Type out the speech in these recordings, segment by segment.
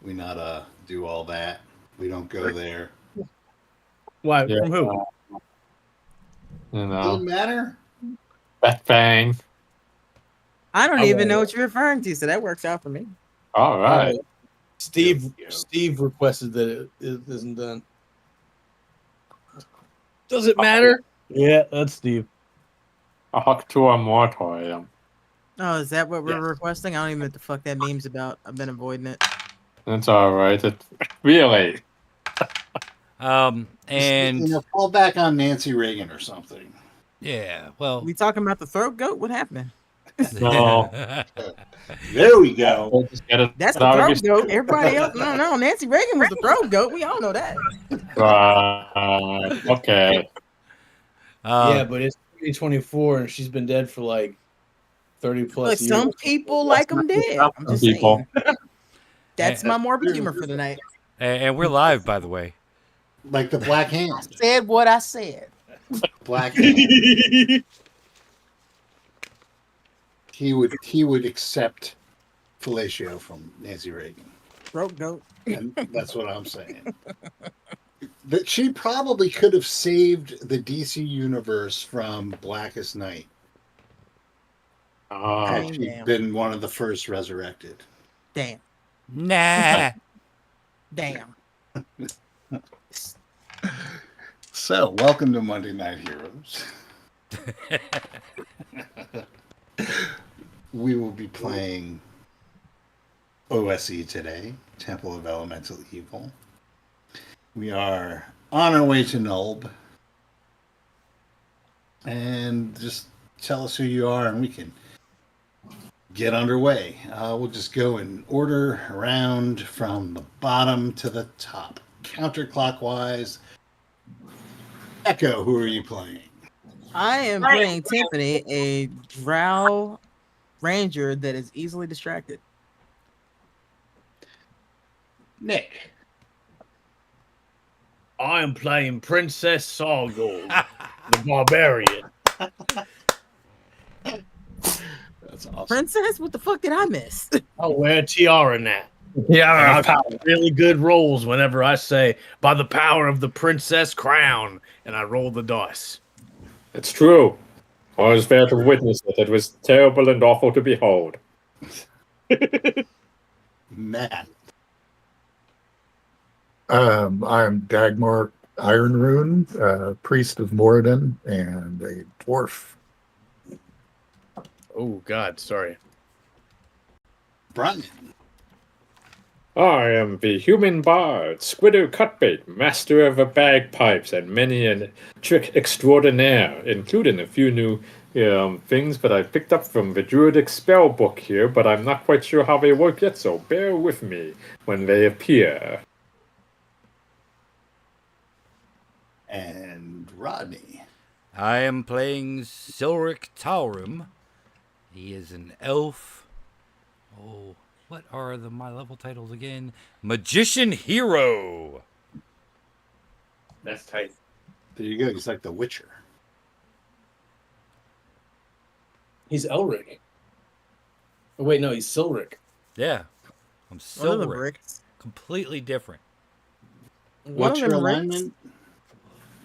We not do all that. We don't go there. Why? Yeah. From who? Doesn't matter. Bat Bang. I don't I even won't. know what you're referring to, so that works out for me. All right. Steve Yeah. Steve requested that it isn't done. Does it matter? Yeah, that's Steve. A Haktua Moratorium. Oh, is that what we're Yes. requesting? I don't even know what the fuck that meme's about. I've been avoiding it. That's all right. Really. And fall back on Nancy Reagan or something. yeah, well, We talking about the throat goat? What happened? No. There we go. We'll just get it That's the out of throat goat. Everybody else, no. Nancy Reagan was the throat goat. We all know that. Okay. Yeah, but it's 2024 and she's been dead for like 30 plus But years. some people like them dead. I'm just People. saying. That's my morbid humor for tonight. and we're live, by the way. Like the Black Hand. Said what I said. Black Hand. He would accept fellatio from Nancy Reagan. Throat goat. And that's what I'm saying. That she probably could have saved the DC universe from Blackest Night had she Damn. been one of the first resurrected. Damn. Nah. Damn. So, welcome to Monday Night Heroes. We will be playing OSE today, Temple of Elemental Evil. We are on our way to Nulb. And just tell us who you are and we can get underway. We'll just go in order around from the bottom to the top, counterclockwise. Echo, who are you playing? I am playing Tiffany, a drow ranger that is easily distracted. Nick. I am playing Princess Sargol, the barbarian. That's awesome. Princess? What the fuck did I miss? I wear a tiara now. Yeah. I've got really good rolls whenever I say, by the power of the princess crown, and I roll the dice. It's true. I was there to witness it. It was terrible and awful to behold. Matt. I'm Dagmar Ironrune, priest of Moradin, and a dwarf. Oh, God, sorry. Brian. I am the human bard, Squiddo Cutbait, master of the bagpipes and many a trick extraordinaire, including a few new things that I picked up from the Druidic spell book here, but I'm not quite sure how they work yet, so bear with me when they appear. And Rodney. I am playing Silric Taurum. He is an elf. Oh, what are my level titles again? Magician Hero. That's tight. There you go. He's like the Witcher. He's Elric. Oh, wait, no, he's Silric. Yeah, I'm One of the Silric. bricks. Completely different. What's your alignment?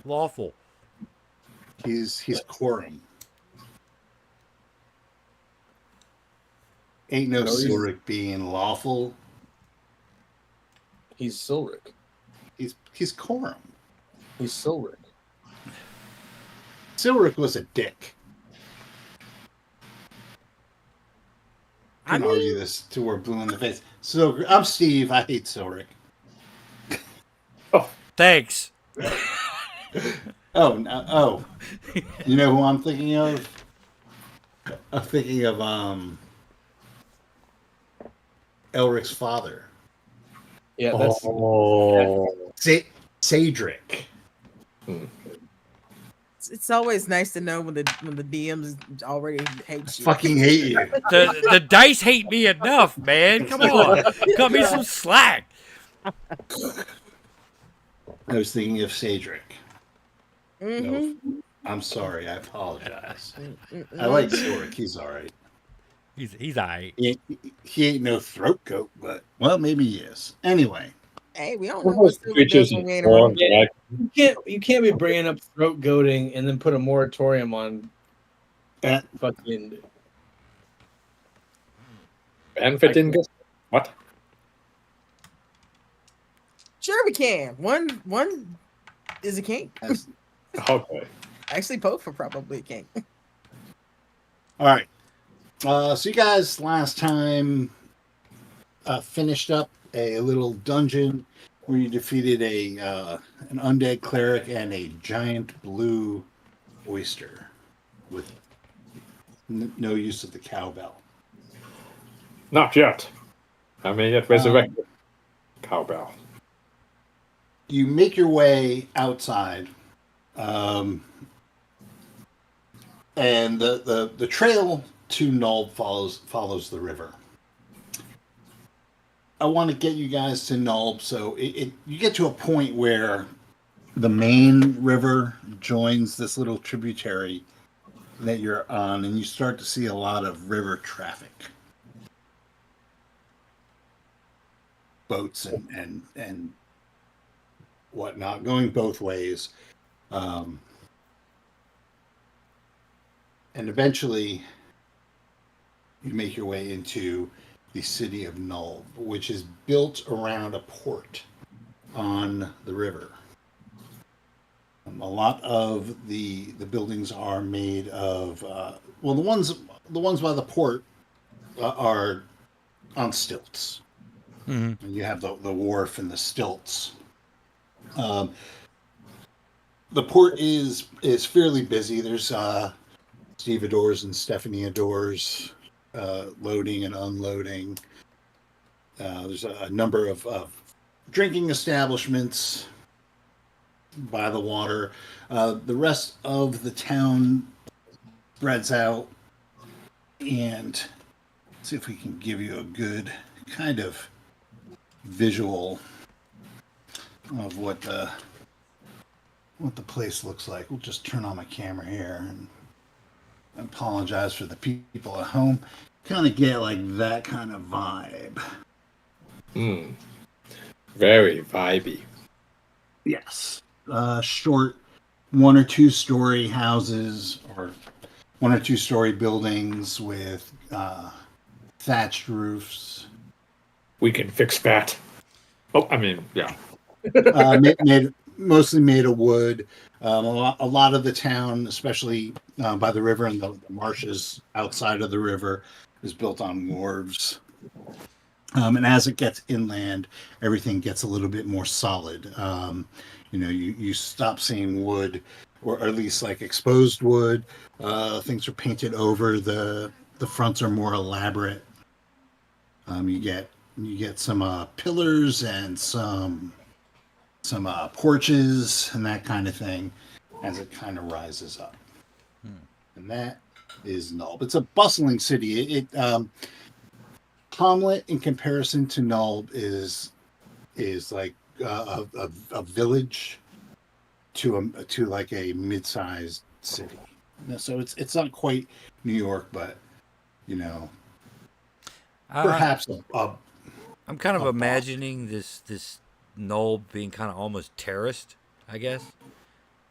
Lawful. He's Corum. Ain't no Silric being lawful. He's Silric. He's Corum. He's Silric. Silric was a dick. I can argue this till we're blue in the face. So I'm Steve. I hate Silric. Thanks. Oh. You know who I'm thinking of? I'm thinking of Elric's father. Yeah, that's Cedric. It's always nice to know when the DMs already hate you. Fucking hate you. The dice hate me enough, man. Come on. Cut me some slack. I was thinking of Cedric. No, I'm sorry. I apologize. I like Silric. He's all right. He's alright. He ain't no throat goat, but well, maybe he is. Anyway, Hey, we don't know what Silver does when we ain't More around. Yeah. You can't be bringing up throat goating and then put a moratorium on uh, fucking. Banfordingus? What? Sure, we can. One is a king. that's- Okay. Actually, both are probably a king. all right. So you guys last time finished up a little dungeon where you defeated an undead cleric and a giant blue oyster with no use of the cowbell. Not yet. I may yet resurrect the cowbell. You make your way outside, and the trail to Nulb follows the river. I want to get you guys to Nulb, so you get to a point where the main river joins this little tributary that you're on, and you start to see a lot of river traffic, boats and whatnot going both ways, and eventually you make your way into the city of Nulb, which is built around a port on the river. A lot of the buildings are made of well, the ones by the port are on stilts. Mm-hmm. And you have the wharf and the stilts. The port is fairly busy. There's stevedores and stephaniadors loading and unloading. There's a number of drinking establishments by the water. The rest of the town spreads out, and see if we can give you a good kind of visual of what the place looks like. We'll just turn on my camera here and apologize for the people at home. Kind of get like that kind of vibe. Very vibey. Yes. Short 1 or 2 story houses or 1 or 2 story buildings with thatched roofs. We can fix that. Oh, I mean, yeah. Mostly made of wood. A lot of the town, especially by the river and the marshes outside of the river, is built on wharves. And as it gets inland, everything gets a little bit more solid. You stop seeing wood, or at least like exposed wood. Things are painted over. The fronts are more elaborate. You get some pillars and some porches and that kind of thing as it kind of rises up. And that is Nulb. It's a bustling city. Hamlet, in comparison to Nulb, is like a village to like a mid-sized city. So it's not quite New York, but perhaps I'm kind of imagining this Nulb being kind of almost terraced, I guess.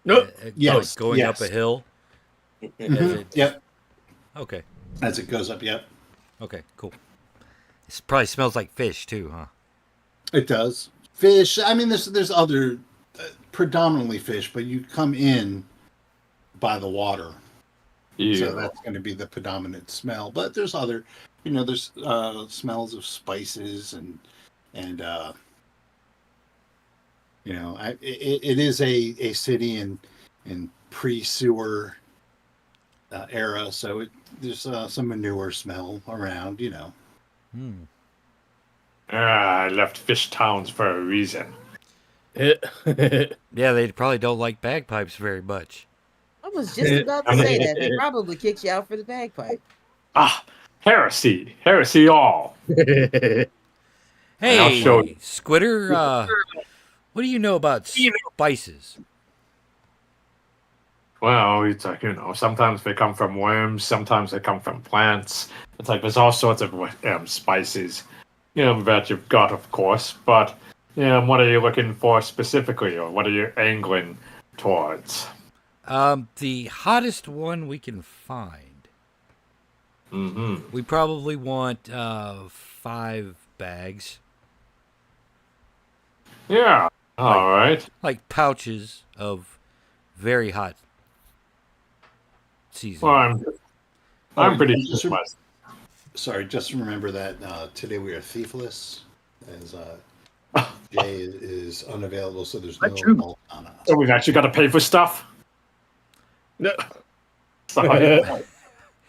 Nope. Yes, Like going up a hill. Yep. Okay. As it goes up, yep. Okay. Cool. It probably smells like fish too, huh? It does. Fish. I mean, there's other predominantly fish, but you come in by the water, so that's going to be the predominant smell. But there's other, there's smells of spices and it is a city in pre-sewer era, so there's some manure smell around, I left fish towns for a reason. Yeah, they probably don't like bagpipes very much. I was just about to say that. They probably kicked you out for the bagpipe. Ah, heresy. Heresy all. Hey, I'll show you. Squitter, what do you know about spices? Well, it's like, sometimes they come from worms, sometimes they come from plants. It's like there's all sorts of spices, that you've got, of course. But, what are you looking for specifically, or what are you angling towards? The hottest one we can find. Mm-hmm. We probably want 5 bags. Yeah. All right. Like pouches of very hot season. Well, I'm pretty and just sure. sorry, just remember that today we are thiefless, as Jay is unavailable, so there's no true. vault on us. So we've actually got to pay for stuff. No. Sorry,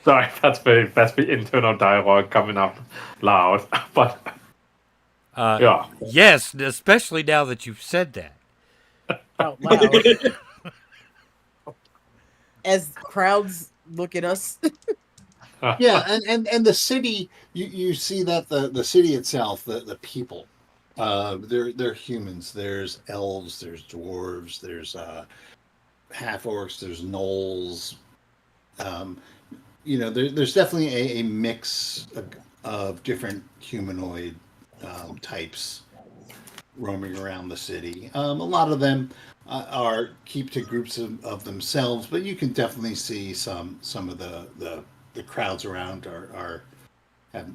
sorry. That's the internal dialogue coming up loud. But yeah. Yes, especially now that you've said that. Out loud. As crowds look at us. Yeah, and the city, you see that the city itself, the people, they're humans. There's elves, there's dwarves, there's half orcs, there's gnolls. There's definitely a mix of different humanoid types roaming around the city. A lot of them are keep to groups of themselves, but you can definitely see some of the crowds around are have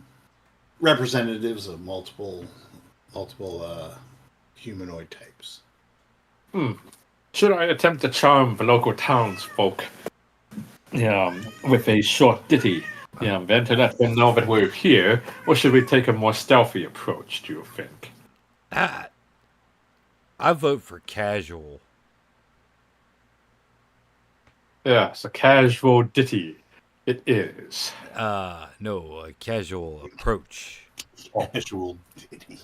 representatives of multiple humanoid types. Should I attempt to charm the local townsfolk with a short ditty? Then to let them know that we're here, or should we take a more stealthy approach, do you think? I vote for casual. Yes, a casual ditty. It is. No, a casual approach. Casual ditty.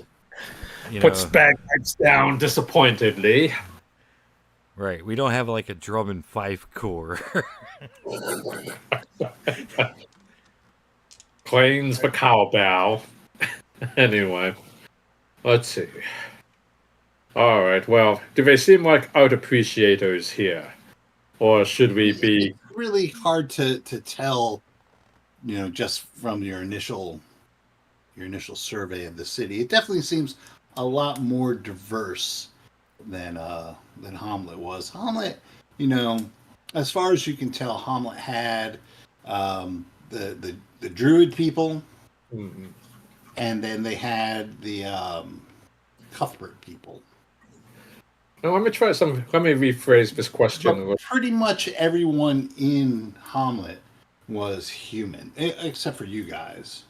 Puts bagpipes down disappointedly. Right, we don't have like a drum and fife corps. Claims the cowbell. Anyway, let's see. All right, well, do they seem like art appreciators here? Or should we be... It's really hard to tell, just from your initial survey of the city. It definitely seems a lot more diverse than Hamlet was. Hamlet, as far as you can tell, Hamlet had the Druid people, and then they had the Cuthbert people. Now, let me rephrase this question. But pretty much everyone in Hamlet was human, except for you guys.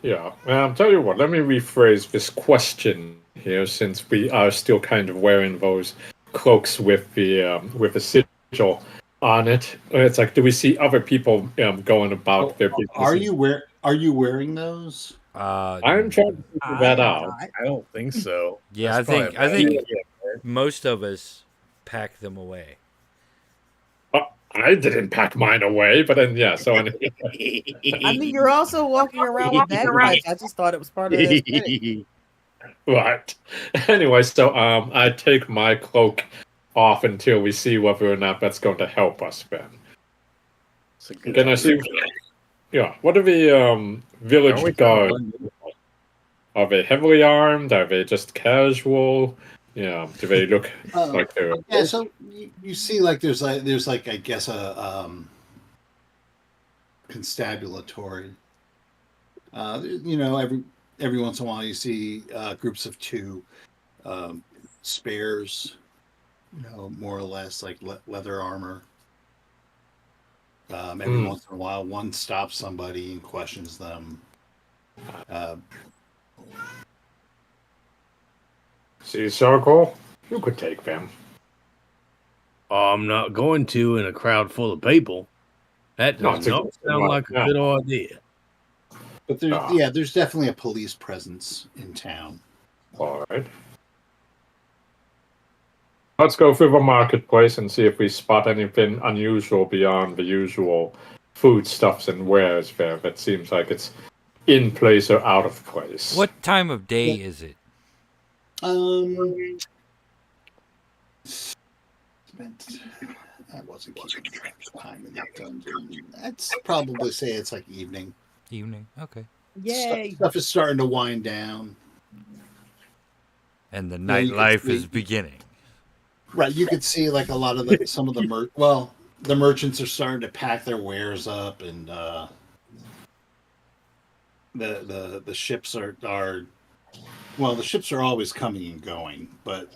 Yeah, I'll tell you what, let me rephrase this question here, since we are still kind of wearing those cloaks with the sigil on it. It's like, do we see other people going about their business? Are you wearing those? I'm trying to figure that out. I don't think so. Yeah, That's I think probably- most of us pack them away. I didn't pack mine away, but then so I mean, you're also walking around with bagpipes. I just thought it was part of the aesthetic. right. Anyway, so I take my cloak off until we see whether or not that's going to help us, Ben. It's a good Can I see? Yeah. What are the village guards? Are they heavily armed? Are they just casual? Yeah. Do they look like they're? Yeah. So you see, like there's I guess a constabulatory. Every once in a while you see groups of 2 spares. More or less like leather armor. Every once in a while, one stops somebody and questions them. See, Circle, you could take them. I'm not going to in a crowd full of people. That does not sound like a good idea. But there's definitely a police presence in town. All right. Let's go through the marketplace and see if we spot anything unusual beyond the usual foodstuffs and wares there that seems like it's in place or out of place. What time of day is it? I wasn't keeping time in that dungeon. I'd probably say it's like evening. Evening. Okay. Yay! Stuff is starting to wind down. And the Yeah, you can nightlife see- is beginning. Right, you could see like a lot of some of the the merchants are starting to pack their wares up, and the ships are the ships are always coming and going, but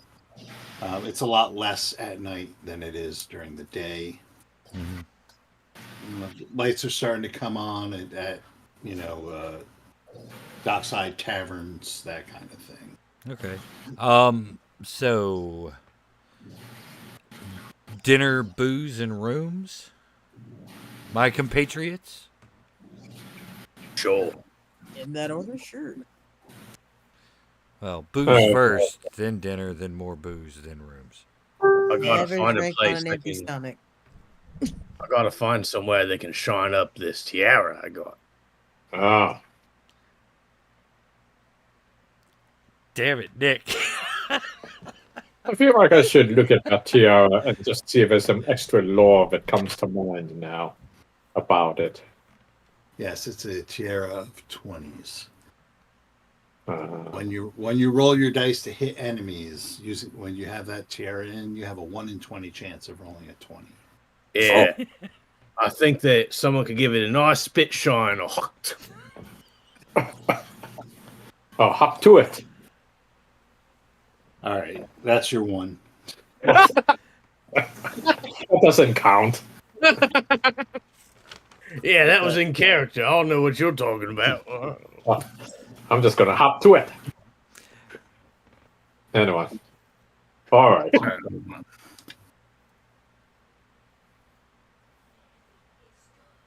it's a lot less at night than it is during the day. Mm-hmm. Lights are starting to come on at dockside taverns, that kind of thing. Okay. So dinner, booze, and rooms. My compatriots. Sure. In that order, sure. Well, booze first, then dinner, then more booze, then rooms. I gotta Never find a drink on place an that empty can. stomach. I gotta find somewhere they can shine up this tiara I got. Ah. Damn it, Nick. I feel like I should look at that tiara and just see if there's some extra lore that comes to mind now about it. Yes, it's a tiara of 20s. Uh, When you roll your dice to hit enemies, when you have that tiara in, you have a 1 in 20 chance of rolling a 20. Yeah. I think that someone could give it a nice spit shine or hop to it. All right, that's your one. That doesn't count. Yeah, that was in character. I don't know what you're talking about. I'm just gonna hop to it. Anyway. All right.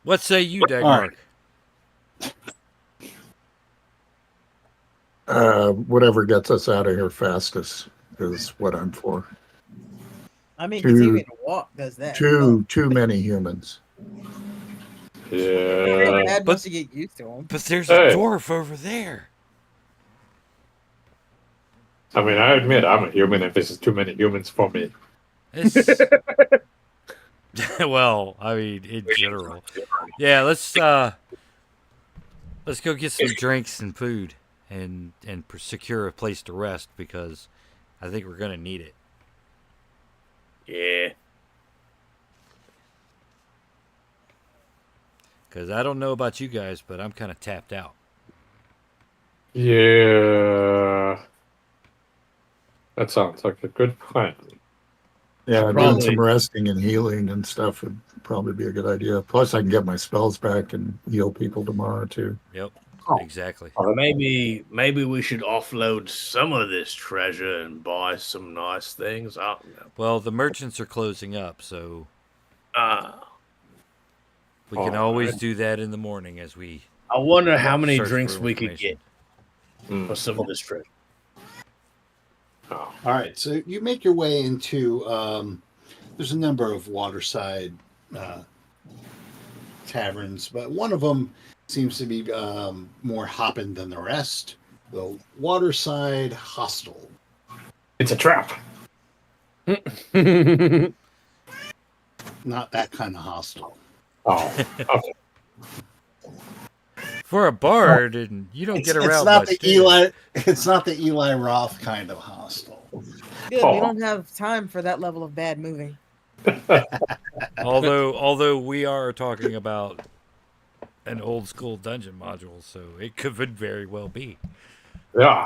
What say you, Dagmark? Whatever gets us out of here fastest is what I'm for. I mean, continuing to walk does that. Too many humans. Yeah. Bad once you get used to them. But there's a dwarf over there. I mean, I admit I'm a human, and this is too many humans for me. Well, I mean, in general. Yeah, let's go get some drinks and food and secure a place to rest because I think we're gonna need it. Yeah. Because I don't know about you guys, but I'm kind of tapped out. Yeah. That sounds like a good plan. Yeah, doing Probably. some resting and healing and stuff would probably be a good idea. Plus, I can get my spells back and heal people tomorrow too. Yep, Oh. exactly. Maybe we should offload some of this treasure and buy some nice things. I don't know. Well, the merchants are closing up, so we can All always right. do that in the morning as we I wonder how many search drinks for we could get information. for some of this treasure. Oh. All right, so you make your way into. There's a number of waterside taverns, but one of them seems to be more hopping than the rest. The Waterside Hostel. It's a trap. Not that kind of hostel. Oh, okay. For a bard, and you don't get around It's not much, the do you? Eli. It's not the Eli Roth kind of hostel. Good, Oh. we don't have time for that level of bad moving. Although we are talking about an old school dungeon module, so it could very well be. Yeah.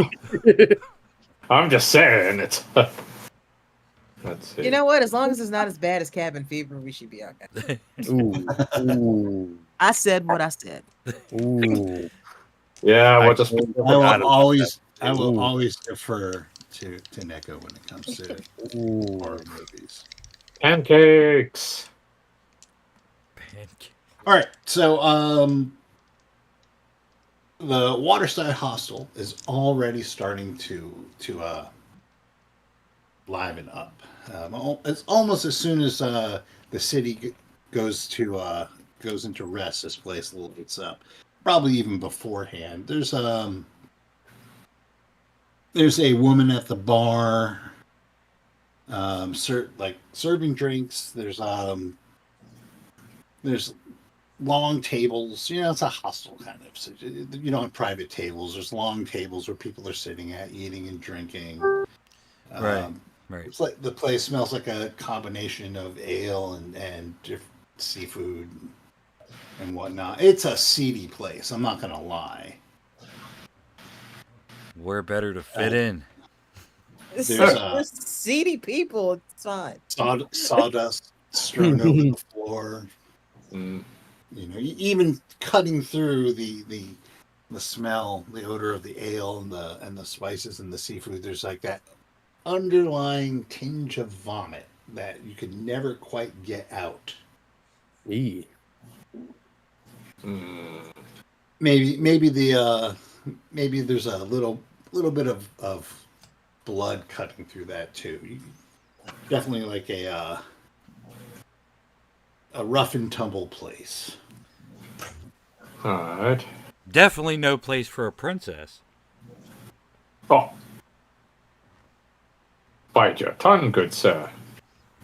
I'm just saying it's. Let's see. You know what? As long as it's not as bad as Cabin Fever, we should be okay. Ooh. I said what I said. Ooh. Yeah, we'll just. I will always defer to Neko when it comes to horror movies. Pancakes. Pancake. All right, so the Waterside Hostel is already starting to liven up. It's almost as soon as the city goes into rest, this place lights up. Probably even beforehand. There's a woman at the bar. like serving drinks. There's long tables. You know, it's a hostel kind of. So you don't have private tables. There's long tables where people are sitting at eating and drinking. Right. It's like the place smells like a combination of ale and different seafood and whatnot. It's a seedy place. I'm not gonna lie. Where better to fit in? There's seedy people. It's fine. Sawdust strewn over the floor. Mm. You know, even cutting through the smell, the odor of the ale and the spices and the seafood. There's like that underlying tinge of vomit that you could never quite get out. Yeah. Maybe maybe there's a little bit of blood cutting through that too. Definitely like a rough and tumble place. All right. Definitely no place for a princess. Oh. Bite your tongue, good sir.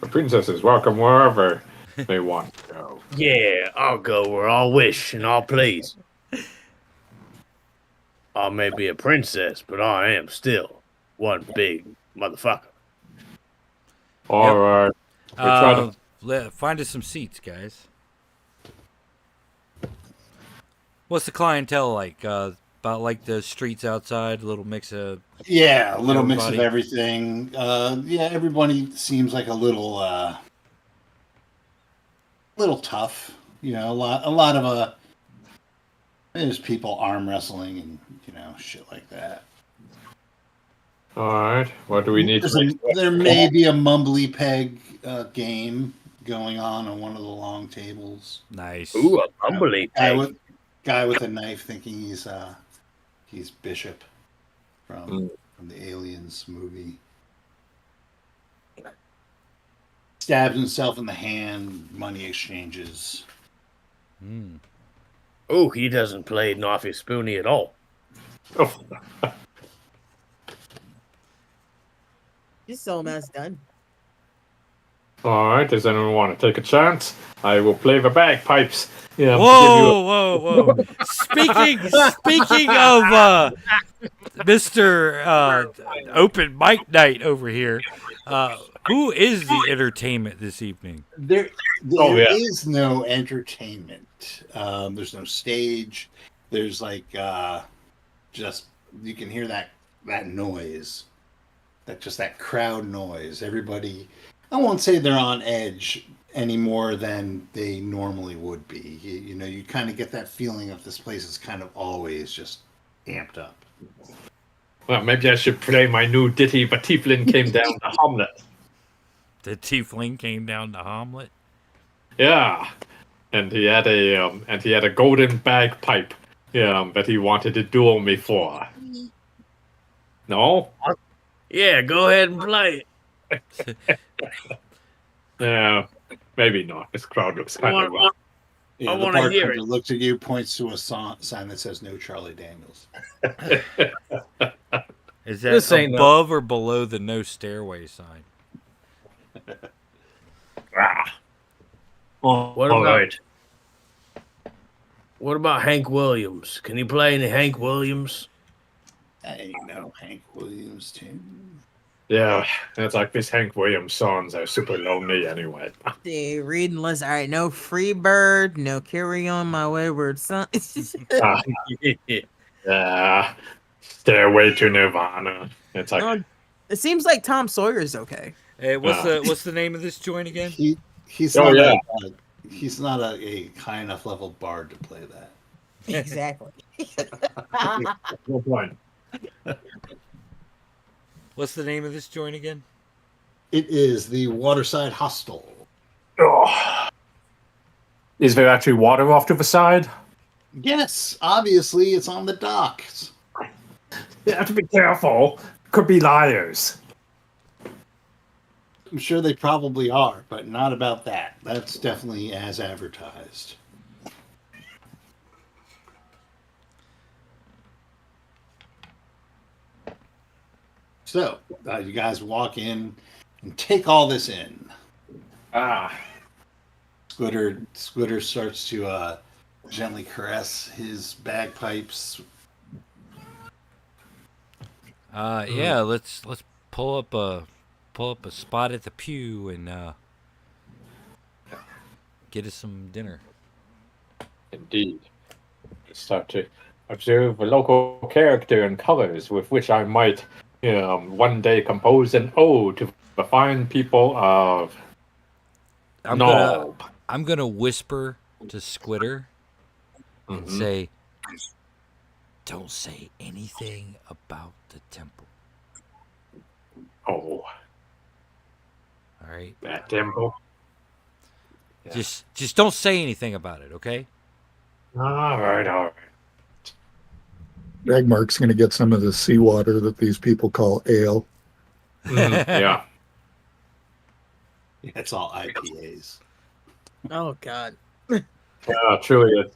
The princess is welcome wherever they want to go. Yeah, I'll go where I'll wish and I'll please. I may be a princess, but I am still one big motherfucker. All right. We'll try to Find us some seats, guys. What's the clientele like? About like the streets outside, a little mix of... Yeah, a little mix of everybody. everything. Yeah, everybody seems like a little tough. You know, a lot of there's people arm wrestling and shit like that. All right. What do we need to make? There may be a mumbly peg game going on one of the long tables. Nice. Ooh, a humbly Guy with a knife thinking he's Bishop from the Aliens movie. Stabs himself in the hand, money exchanges. Oh, he doesn't play Naughty Spoonie at all. Oh. Just so that's done. All right. Does anyone want to take a chance? I will play the bagpipes. Yeah. Whoa. Speaking of Mr. Open Mic Night over here, who is the entertainment this evening? There is no entertainment. There's no stage. There's like just you can hear that noise, that crowd noise. Everybody, I won't say they're on edge any more than they normally would be. You know, you kind of get that feeling of this place is kind of always just amped up. Well, maybe I should play my new ditty. The Tieflin came down to Hamlet. The Tiefling came down to Hamlet. Yeah, and he had a golden bagpipe. That he wanted to duel me for. No. Yeah, go ahead and play it. Yeah, maybe not. This crowd looks kind of rough. Yeah, I the wanna hear bartender it. looks at you, points to a sign that says "No Charlie Daniels." Is that This ain't above or below the no stairway sign? What about Hank Williams? Can you play any Hank Williams? That ain't no Hank Williams tune. Yeah, it's like these Hank Williams songs are super lonely anyway. The reading list. All right, no Free Bird, no Carry On My Wayward Son. Yeah, Stairway to Nirvana. It's like No, it seems like Tom Sawyer's okay. Hey, what's the name of this joint again? He's Oh, not yeah. he's not a high enough level bard to play that. Exactly. no point. What's the name of this joint again? It is the Waterside Hostel. Oh. Is there actually water off to the side? Yes, obviously it's on the docks. You have to be careful. Could be liars. I'm sure they probably are, but not about that. That's definitely as advertised. So, you guys walk in. and take all this in. Ah. Squitter starts to gently caress his bagpipes. Yeah, let's pull up a spot at the pew and get us some dinner. Indeed. Start to observe a local character and colors with which I might one day compose an ode to the fine people of Nulb. I'm gonna whisper to Squitter and say, "Don't say anything about the temple." Oh, all right. That temple. Yeah. Just don't say anything about it, okay? All right. Ragmark's going to get some of the seawater that these people call ale. Yeah. It's all IPAs. Oh God. Yeah, truly a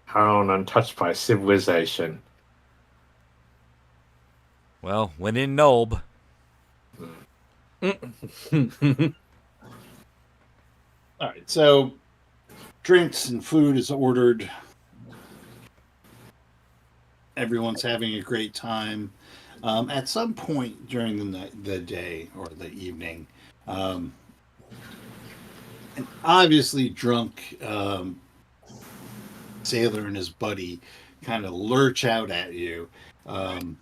town untouched by civilization. Well, when in Nulb. All right, so drinks and food is ordered. Everyone's having a great time. At some point during the day or the evening, and obviously drunk Sailor and his buddy kind of lurch out at you and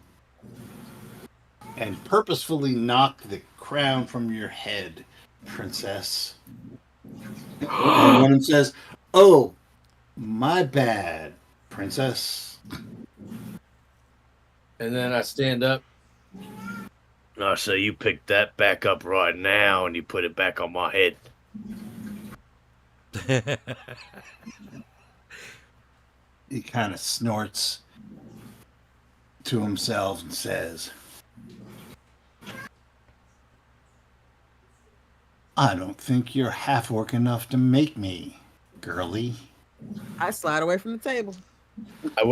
purposefully knock the crown from your head, princess. And one of them says, "Oh, my bad, princess." And then I stand up. Oh, so you picked that back up right now and you put it back on my head. He kind of snorts to himself and says, "I don't think you're half orc enough to make me, girly." I slide away from the table. I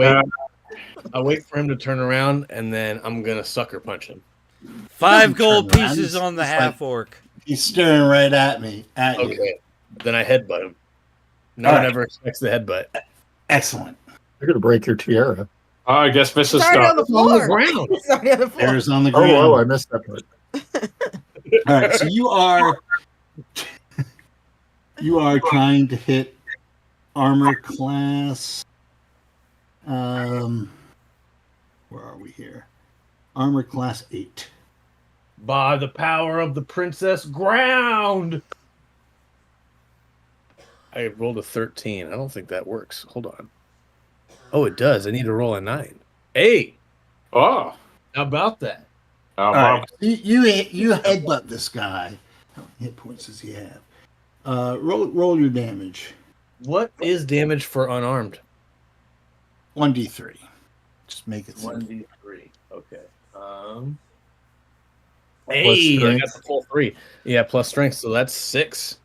wait for him to turn around, and then I'm gonna sucker punch him. 5 gold turn around. pieces on the He's half orc. He's staring right at me. You. Okay. Then I headbutt him. No one ever expects the headbutt. Excellent. You're going to break your tiara. I guess Mrs. It's already on the Stark. floor. ground. It's already on the floor. There's on the ground. Oh, I missed that part. All right, so you are trying to hit armor class. Where are we here? Armor class 8. By the power of the princess ground. I rolled a 13. I don't think that works. Hold on. Oh, it does. I need to roll a 9. Hey, Oh. how about that? All right, you headbutt this guy. How many hit points does he have? Roll your damage. What is damage for unarmed? 1d3. Just make it simple. 1d3. Okay. Hey, I got the full 3. Yeah, plus strength, so that's 6.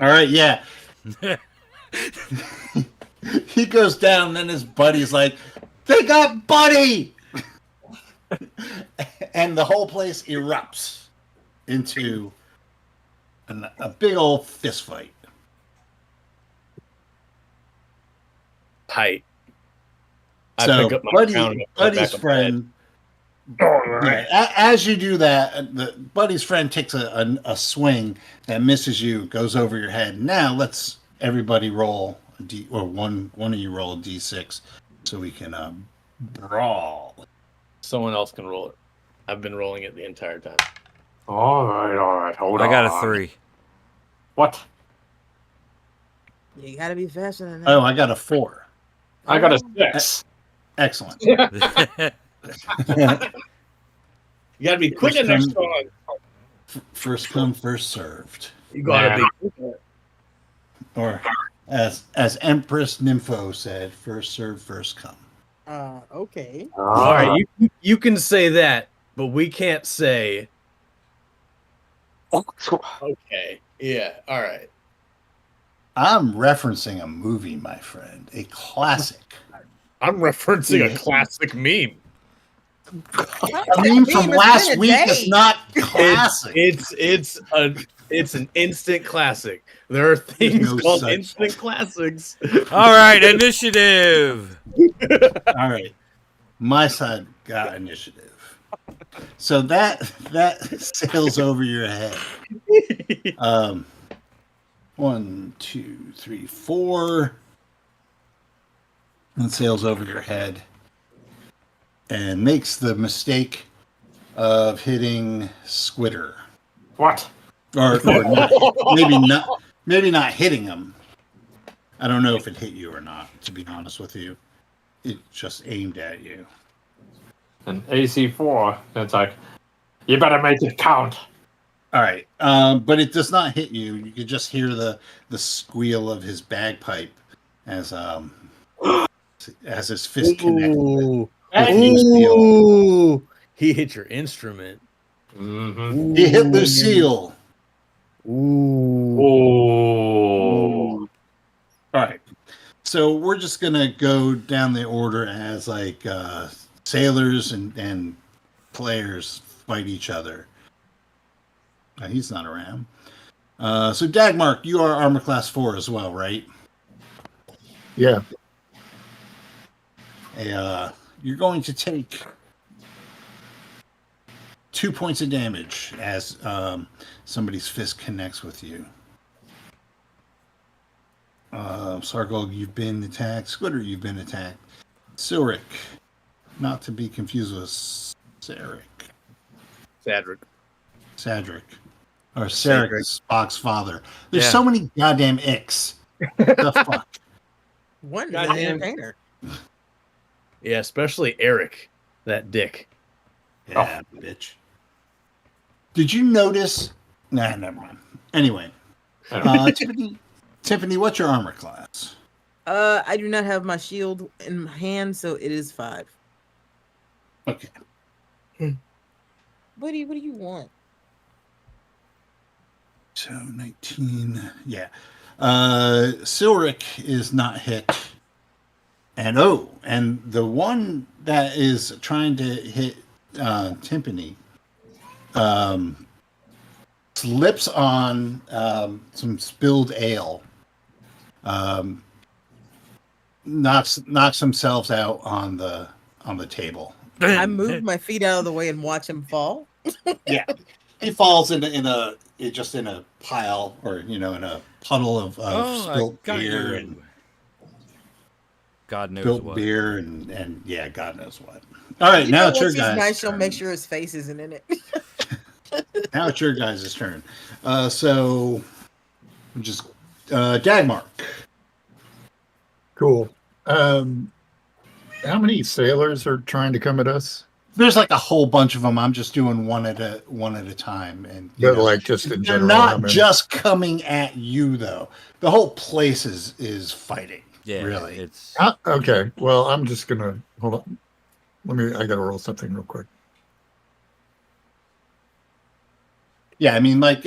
All right, yeah. He goes down, then his buddy's like, "They got Buddy!" And the whole place erupts into a big old fist fight. Tight. I So pick up my crown and put it Buddy's back on my friend, as you do that, the Buddy's friend takes a swing that misses you, goes over your head. Now let's everybody roll a D, or one of you roll a D6 so we can brawl. Someone else can roll it. I've been rolling it the entire time. All right. Hold on. I got a 3. What? You gotta be faster than that. Oh, I got a 4. I got a 6. Excellent. You gotta be quick next time. First come, first served. You gotta be quick. Or as Empress Nympho said, first served, first come. Okay. All right, you can say that, but we can't say. Okay. Yeah. All right. I'm referencing a movie, my friend, a classic. I'm referencing a classic meme. A meme from last week is not classic. It's an instant classic. There are things no called such- instant classics. All right, initiative. All right. My side got initiative. So that sails over your head. 1, 2, 3, 4. And sails over your head and makes the mistake of hitting Squitter. What? Or maybe not hitting him. I don't know if it hit you or not, to be honest with you. It just aimed at you. An AC4. It's like, you better make it count. All right. But it does not hit you. You can just hear the squeal of his bagpipe as his fist connects. Ooh. Ooh. He hit your instrument. Mm-hmm. He hit Lucille. Ooh. Oh. All right. So we're just gonna go down the order as like sailors and players fight each other. He's not around. So Dagmark, you are armor class 4 as well, right? Yeah. You're going to take 2 points of damage as somebody's fist connects with you. Sargol, you've been attacked. Squitter, you've been attacked. Silric, not to be confused with Sarek. Sadric. Or Sarek is Spock's father. There's so many goddamn icks. The fuck? One is an entertainer. Yeah, especially Eric, that dick. Yeah, bitch. Did you notice? Nah, never mind. Anyway, Tiffany, what's your armor class? I do not have my shield in my hand, so it is 5. Okay. Buddy, what do you want? So 19. Yeah. Silric is not hit. And the one that is trying to hit Tiffany slips on some spilled ale. Knocks themselves out on the table. I move my feet out of the way and watch him fall. Yeah, he falls in a pile or in a puddle of spilled beer and God knows spilled what. beer and yeah, God knows what. All right, now it's your guys' nice. She'll turn. make sure his face isn't in it. Now it's your guys' turn. So just Dagmark. Cool. How many sailors are trying to come at us? There's like a whole bunch of them. I'm just doing one at a time, and Like just in they're general. not just coming at you though. The whole place is fighting. Yeah, really. It's Okay. Well, I'm just gonna hold on. I gotta roll something real quick. Yeah, I mean, like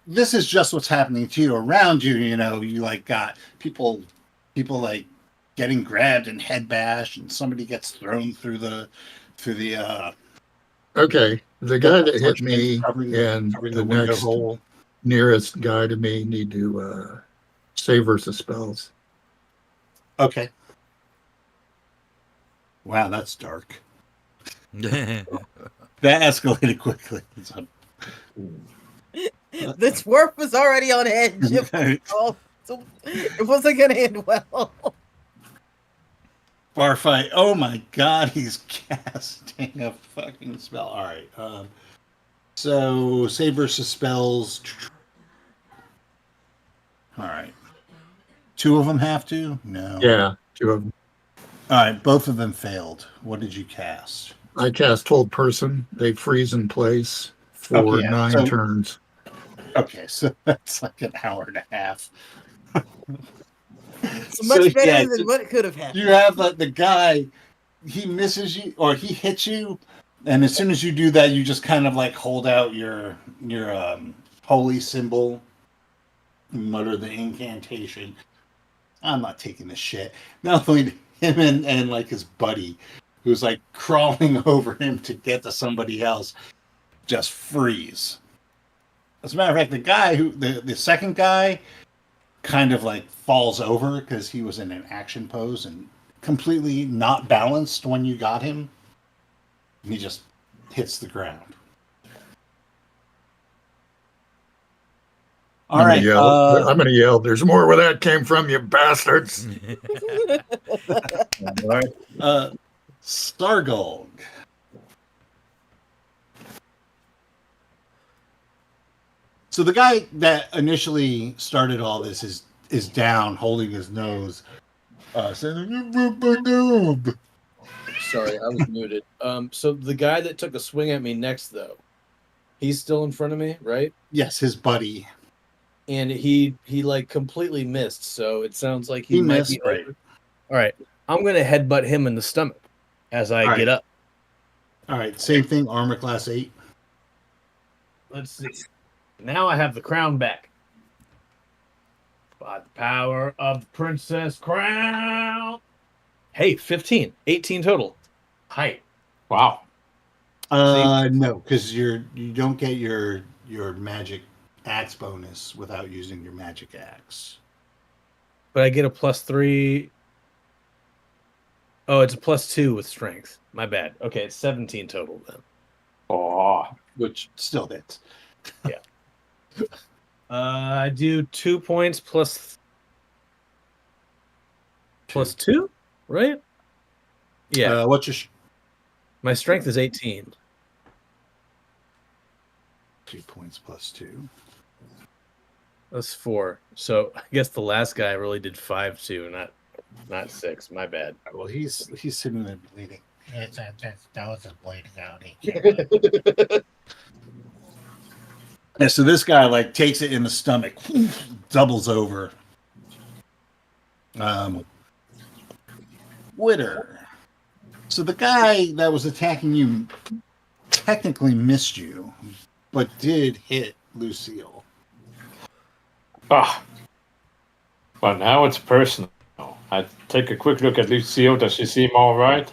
this is just what's happening to you around you. You like got people like getting grabbed and head bashed, and somebody gets thrown through the Okay, the guy that hit me covering and the the window next hole. nearest guy to me need to save versus spells. Okay. Wow, that's dark. That escalated quickly. The dwarf was already on edge. So it wasn't going to end well. Bar fight. Oh my god, he's casting a fucking spell. All right. So save versus spells. All right. 2 of them have to? No. Yeah, 2 of them. All right, both of them failed. What did you cast? I cast Hold Person. They freeze in place for 9 turns. Okay, so that's like an hour and a half. So much better than what could have happened. You have the guy, he misses you or he hits you, and as soon as you do that, you just kind of like hold out your holy symbol, mutter the incantation. I'm not taking this shit. Not only him and like his buddy, who's like crawling over him to get to somebody else, just freeze. As a matter of fact, the guy the second guy kind of like falls over because he was in an action pose and completely not balanced when you got him. And he just hits the ground. All right. I'm gonna yell. There's more where that came from, you bastards. All right. Stargulg. So the guy that initially started all this is down, holding his nose, saying, "Nulb." Sorry, I was muted. So the guy that took a swing at me next, though, he's still in front of me, right? Yes, his buddy. And he like completely missed. So it sounds like He might missed, be right. over. All right, I'm gonna headbutt him in the stomach as I All get right. up. All right, same thing. Armor class 8. Let's see. Now I have the crown back. By the power of Princess Crown. Hey, 15, 18 total. Height. Wow. No, because you don't get your magic axe bonus without using your magic axe. But I get a +3. Oh, it's a +2 with strength. My bad. Okay, it's 17 total then. Oh. Which still hits. Yeah. I do 2 points plus 2, right? Yeah. What's your My strength is 18. 2 points plus 2? That's 4. So I guess the last guy really did 5 too, not 6. My bad. Well, he's sitting there bleeding. That was just bleeding out. Yeah, so this guy like takes it in the stomach, doubles over. Witter. So the guy that was attacking you technically missed you, but did hit Lucille. Ah. Well, now it's personal. I take a quick look at Lucille. Does she seem all right?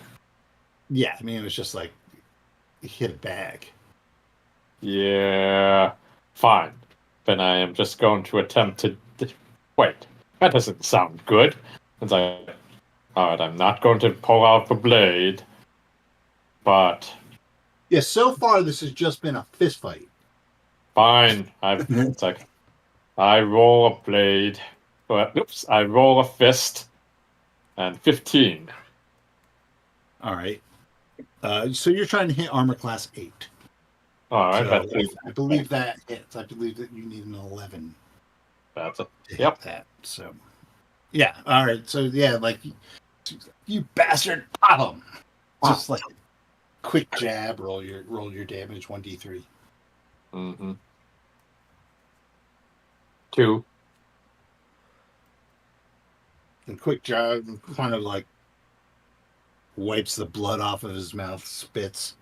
Yeah, I mean, it was just like he hit a bag. Yeah. Fine. Then I am just going to attempt to... Wait. That doesn't sound good. It's like... Alright, I'm not going to pull out the blade. But... Yeah, so far this has just been a fist fight. Fine. It's like... I roll a blade. Oops. I roll a fist. And 15. All right. So you're trying to hit armor class 8. Alright, So I believe that hits. I believe that you need an 11 that's a... to Yep. hit that. So, yeah. All right. So, yeah, like, you bastard, pop him. Just like quick jab, roll your damage, 1d3. Mm-hmm. 2. And quick jab kind of like wipes the blood off of his mouth, spits.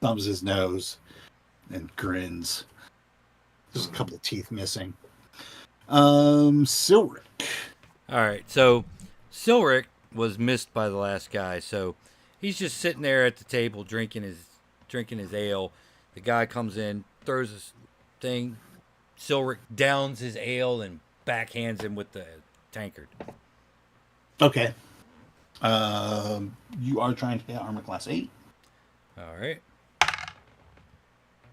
Thumbs his nose and grins. There's a couple of teeth missing. Silric. All right, so Silric was missed by the last guy, so he's just sitting there at the table drinking his ale. The guy comes in, throws his thing. Silric downs his ale and backhands him with the tankard. Okay. You are trying to hit armor class 8. All right.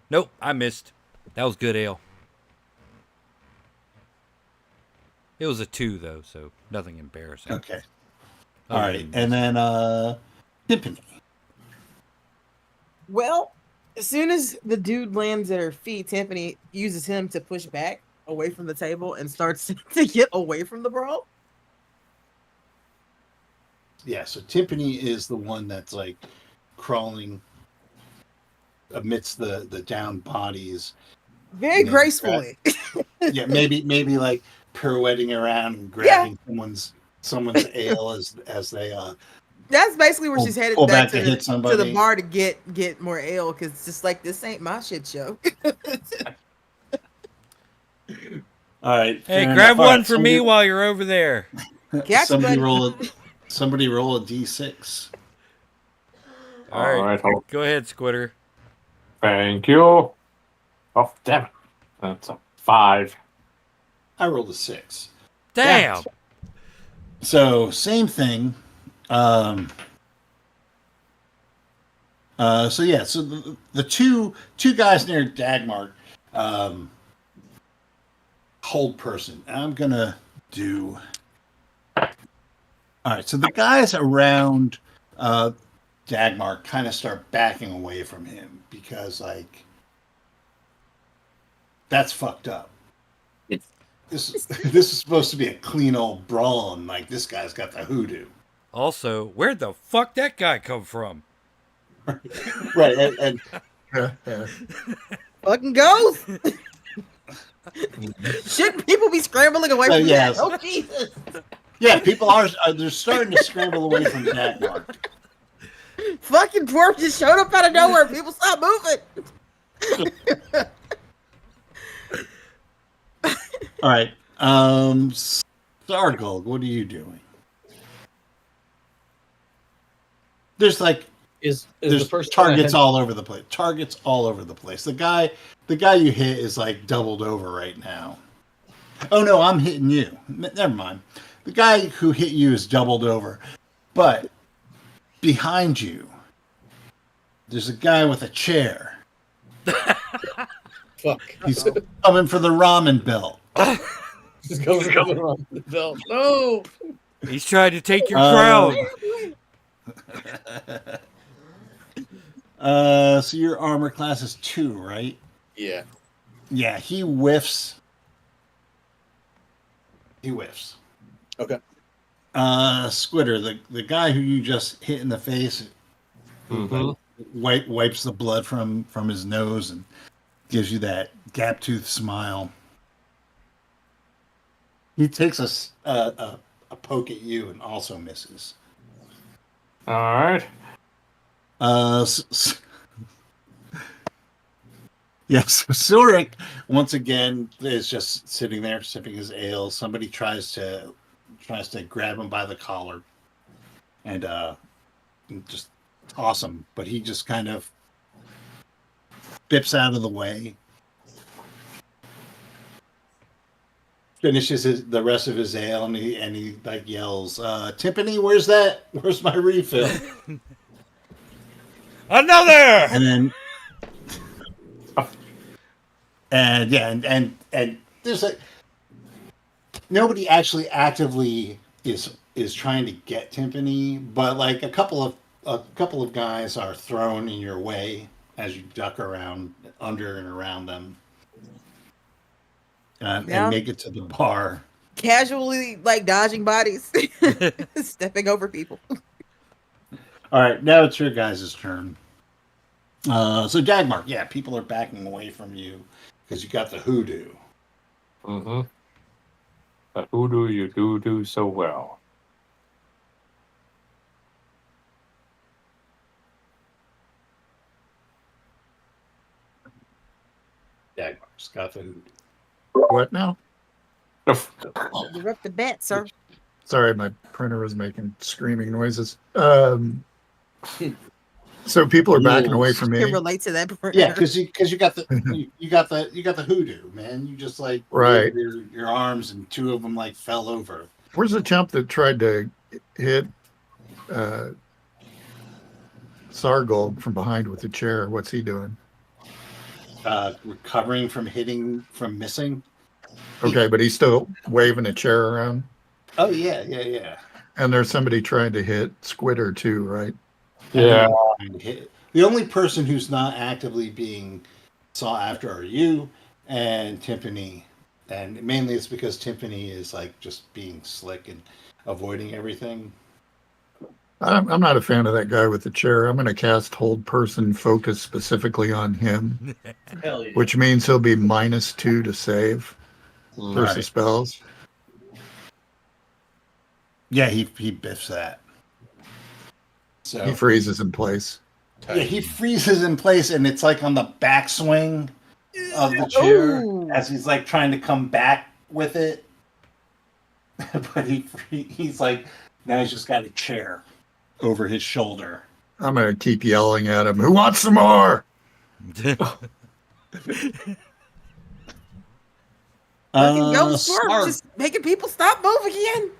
Nope, I missed. That was good ale. It was a 2 though, so nothing embarrassing. Okay. All right, and then Tiffany. Well, as soon as the dude lands at her feet, Tiffany uses him to push back away from the table and starts to get away from the brawl. Yeah, so Tiffany is the one that's like crawling amidst the downed bodies. Very gracefully. Yeah, maybe like pirouetting around and grabbing someone's ale as they That's basically where she's headed pull back back to hit to somebody. the bar to get more ale, because it's just like, this ain't my shit show. All right. Hey, fair grab enough. All one right, for so me you're- while you're over there. Gotcha, somebody buddy. roll a d6. All right. hold- Go ahead, Squitter. Thank you. Oh, damn it. That's a 5. I rolled a 6. Damn. So same thing. So yeah, so the two guys near Dagmar, hold person. I'm gonna do. All right, so the guys around Dagmar kind of start backing away from him because like that's fucked up. This is supposed to be a clean old brawl, and like this guy's got the hoodoo. Also, where'd the fuck that guy come from? Right, and Fucking ghost. Shouldn't people be scrambling away from yes. that? Oh Jesus! yeah, people are they're starting to scramble away from Dagmar. Fucking dwarf just showed up out of nowhere. People stop moving. All right, Stargold, what are you doing? There's like Is there's the first targets all over the place. Targets all over the place. The guy you hit is like doubled over right now. Oh no, I'm hitting you. Never mind. The guy who hit you is doubled over, but behind you, there's a guy with a chair. Fuck. He's coming for the ramen belt. He's going around the belt. No. He's trying to take your crown. So your armor class is 2, right? Yeah. Yeah, he whiffs. Okay. Squitter, the guy who you just hit in the face, wipes the blood from his nose and gives you that gap tooth smile. He takes a poke at you and also misses. All right. Yes, Silric once again is just sitting there sipping his ale. Somebody tries to grab him by the collar and just toss him, but he just kind of bips out of the way. Finishes the rest of his ale and he like yells, "Tiffany, where's my refill?" Another. And then and there's like nobody actually actively is trying to get Timpani, but like a couple of guys are thrown in your way as you duck around under and around them and make it to the bar. Casually, like dodging bodies, stepping over people. All right, now it's your guys' turn. So Dagmar, yeah, people are backing away from you because you got the hoodoo. Mm-hmm. The hoodoo you do so well. Dagmar's got the hoodoo. What now? You're up to bat, sir. Sorry, my printer was making screaming noises. So people are backing away from Can me. relate to that. Yeah, because you got the you got the hoodoo, man. You just like Right. your arms and two of them like fell over. Where's the chump that tried to hit Sargold from behind with the chair? What's he doing? Recovering from missing. Okay, but he's still waving a chair around. Oh yeah. And there's somebody trying to hit Squitter too, right? Yeah. The only person who's not actively being sought after are you and Timpani. And mainly it's because Timpani is like just being slick and avoiding everything. I'm not a fan of that guy with the chair. I'm going to cast Hold Person Focus specifically on him, Hell yeah. which means he'll be -2 to save versus Right. spells. Yeah, he biffs that. So He freezes in place. yeah, he freezes in place, and it's like on the backswing of the chair Ooh. as he's like trying to come back with it. but he's like, now he's just got a chair over his shoulder. I'm gonna keep yelling at him. Who wants some more? Fucking go Swerve, Sar- just making people stop moving again.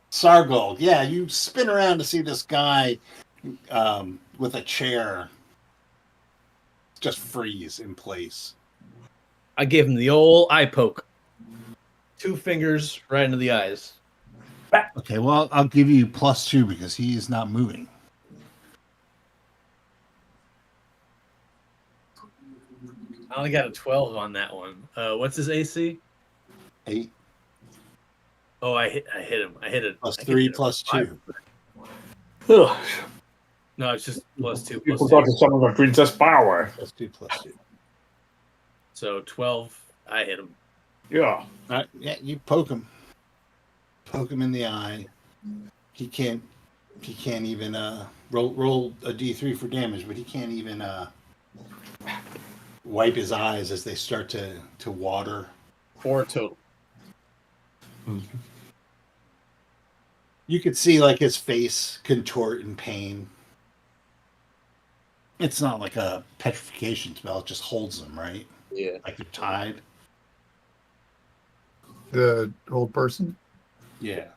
Sargold, yeah, you spin around to see this guy with a chair just freeze in place. I gave him the old eye poke. 2 fingers right into the eyes. Okay, well, I'll give you +2 because he is not moving. I only got a 12 on that one. What's his AC? 8 Oh, I hit him. I hit it. +3 +2. Ugh. No, it's just +2 You +2. forgot to summon the Princess Power. +2 +2. So 12. I hit him. Yeah. Yeah, you poke him. Poke him in the eye. He can't even roll a D3 for damage, but he can't even wipe his eyes as they start to water. 4 total. You could see like his face contort in pain. It's not like a petrification spell, it just holds them, right? Yeah. Like they're tied. The old person? Yeah.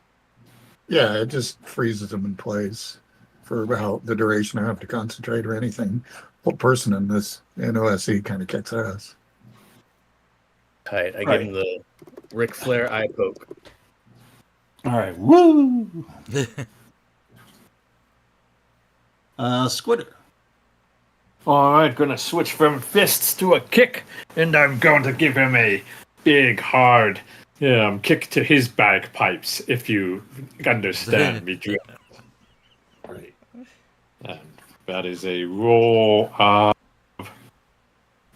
Yeah, it just freezes them in place for about the duration I have to concentrate or anything. Old person in this NOSE kind of kicks ass. Tight. I give him the Ric Flair eye poke. All right. Woo! Squitter. All right, gonna switch from fists to a kick, and I'm going to give him a big, hard kick to his bagpipes, if you understand me, Drew. Right. And that is a roll of...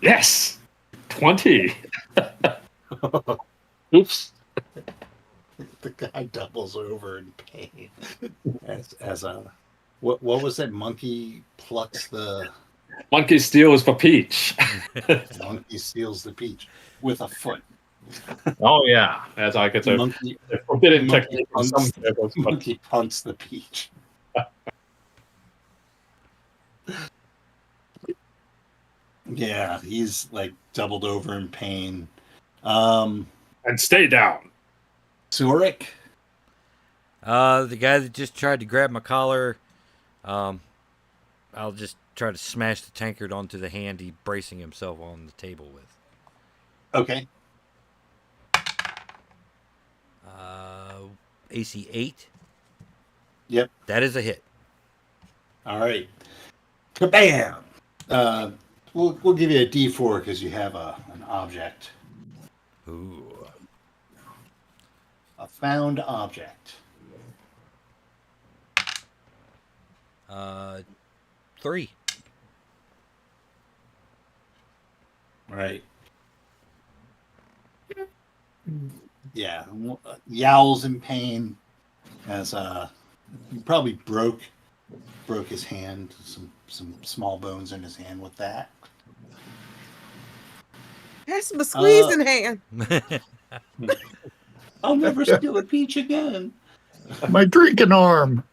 Yes! 20! Oops. The guy doubles over in pain as a what was that? Monkey plucks the Monkey steals for Peach. monkey steals the peach with a foot. Oh, yeah. As I get a Monkey forbidden technique in some punts, tables, but monkey punts the peach. Yeah, he's like doubled over in pain. and stay down. Zurich. The guy that just tried to grab my collar, I'll just try to smash the tankard onto the hand he's bracing himself on the table with. Okay. AC 8. Yep. That is a hit. All right. Kabam! We'll give you a D4 because you have an object, Ooh. a found object. 3. All right. Yeah, yowls in pain as he probably broke his hand, some small bones in his hand with that. Has some squeeze in hand. I'll never steal a peach again. My drinking arm.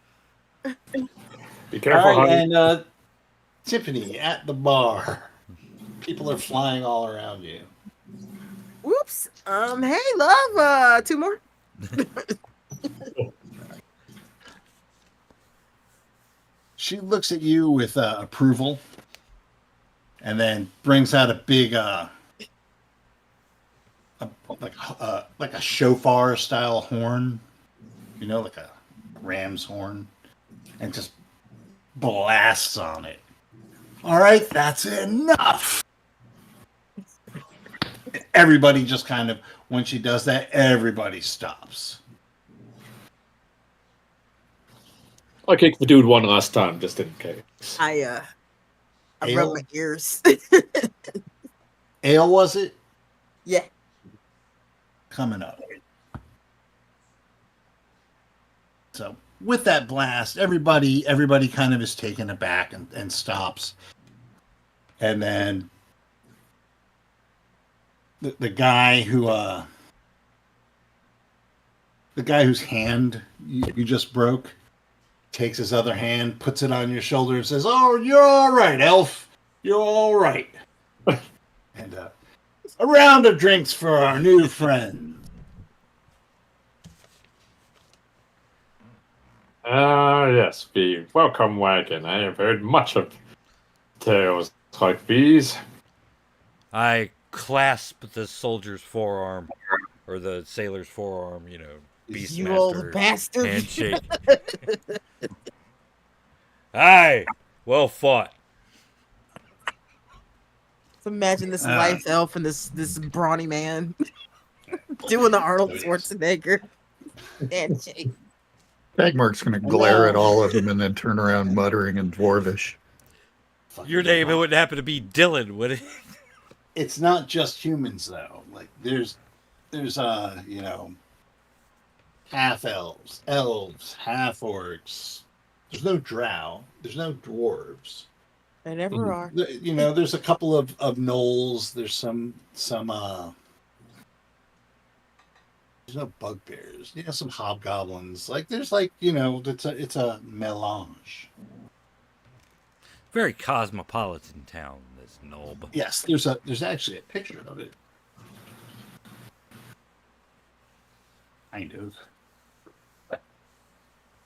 Be careful, All right, honey. and Tiffany at the bar. People are flying all around you. Whoops. Hey, love. 2 more. She looks at you with approval, and then brings out a big, like a shofar style horn, like a ram's horn, and just blasts on it. All right, that's enough. Everybody just kind of, when she does that, everybody stops. I kicked the dude one last time, just in case. I Ale? rub my ears. Ale, was it? Yeah. Coming up. So with that blast, everybody kind of is taken aback and stops. And then the guy who the guy whose hand you just broke takes his other hand, puts it on your shoulder, and says, "Oh, you're all right, elf. You're all right." And a round of drinks for our new friend. Yes, the welcome wagon. I have heard much of tales like these. I clasp the soldier's forearm, or the sailor's forearm, you know, You old Beastmaster bastard. handshake. Aye, well fought. So imagine this life elf and this brawny man doing the Arnold Schwarzenegger handshake. Dagmark's going to glare at all of them and then turn around muttering in Dwarvish. Your name, it wouldn't happen to be Dylan, would it? It's not just humans though. Like there's half elves, half orcs. There's no drow. There's no dwarves. There never are. There's a couple of gnolls. There's some there's no bugbears. Some hobgoblins. It's a melange. Very cosmopolitan town, this Nulb. Yes, there's actually a picture of it. Kind of.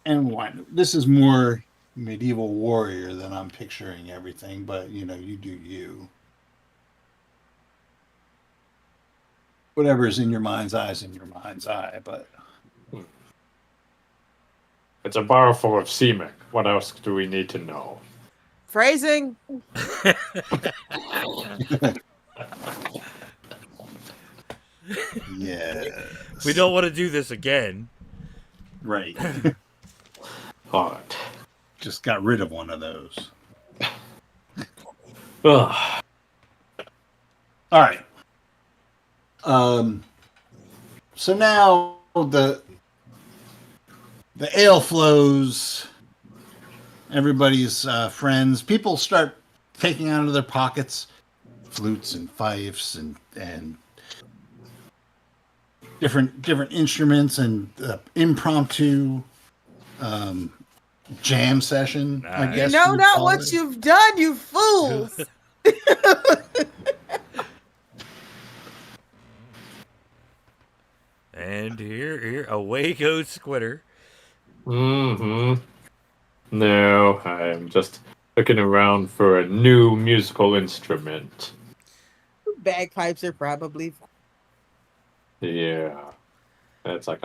And this is more medieval warrior than I'm picturing everything, but you do you. Whatever is in your mind's eye is in your mind's eye, but It's a bar full of seamen. What else do we need to know? Phrasing. yes. We don't want to do this again. Right. All right. Just got rid of one of those. Ugh. All right. So now the ale flows. Everybody's friends. People start taking out of their pockets flutes and fifes and different instruments and impromptu jam session. I Nice. guess You know you'd not call what it. you've done, you fools. And here, away goes Squitter. Mm-hmm. No, I'm just looking around for a new musical instrument. Bagpipes are probably. Yeah. It's like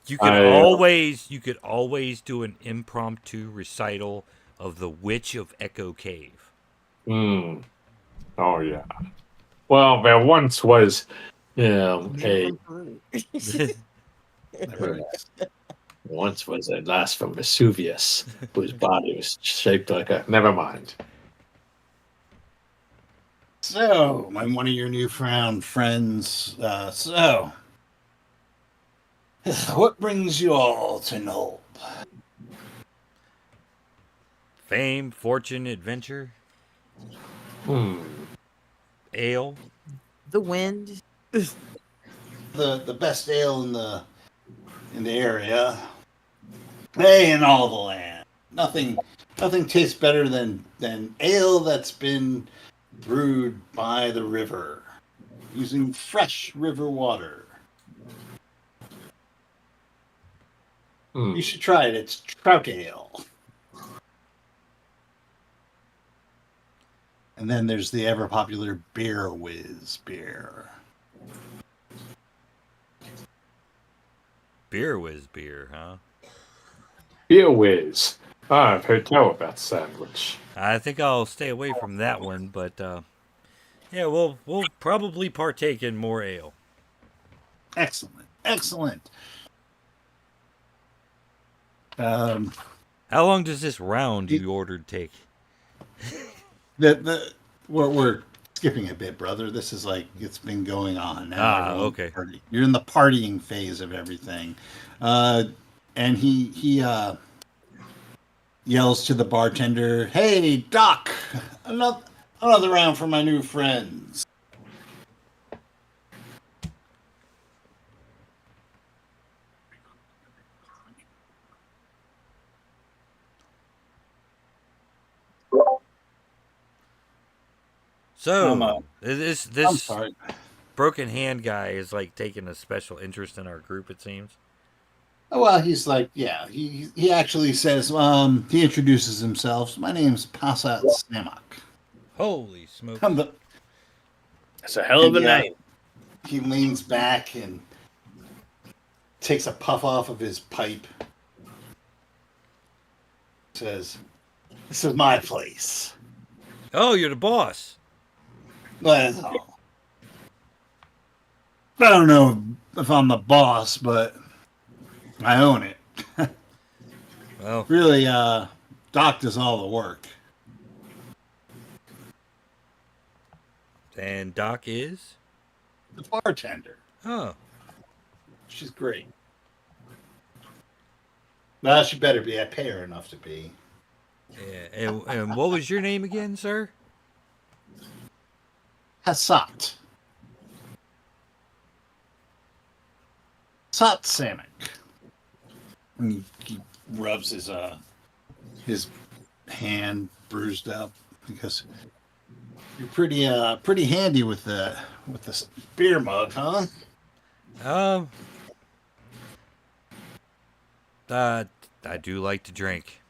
You could always do an impromptu recital of The Witch of Echo Cave. Oh yeah. Well, there once was a lass from Vesuvius whose body was shaped like a. Never mind. So, I'm one of your newfound friends. What brings you all to Nulb? Fame, fortune, adventure, Hmm. ale. The wind. The best ale in the area. Hey, in all the land. Nothing tastes better than ale that's been brewed by the river using fresh river water. You should try it. It's trout ale. And then there's the ever popular Beer Whiz beer. Beer whiz beer, huh? Beer whiz. I've heard tell about sandwich. I think I'll stay away from that one, but yeah, we'll probably partake in more ale. Excellent. How long does this round you ordered take? We're skipping a bit, brother. This is like it's been going on now. Okay. You're in the partying phase of everything, and he yells to the bartender, "Hey, Doc, another round for my new friends." So I'm this sorry. broken hand guy is like taking a special interest in our group. It seems. Well, he's like, yeah, he actually says, he introduces himself. My name's Passat Samak. Holy smokes! I'm the, That's a hell of and a yeah, name. he leans back and takes a puff off of his pipe. Says, "This is my place." Oh, you're the boss. Well, I don't know if I'm the boss, but I own it. Well, Really, Doc does all the work. and Doc is. The bartender. Oh, She's great. Well, she better be. I pay her enough to be. yeah. And what was your name again, sir? Hassat. Hassat Samak. And he rubs his hand bruised up because you're pretty handy with the beer mug, huh? Um, I do like to drink.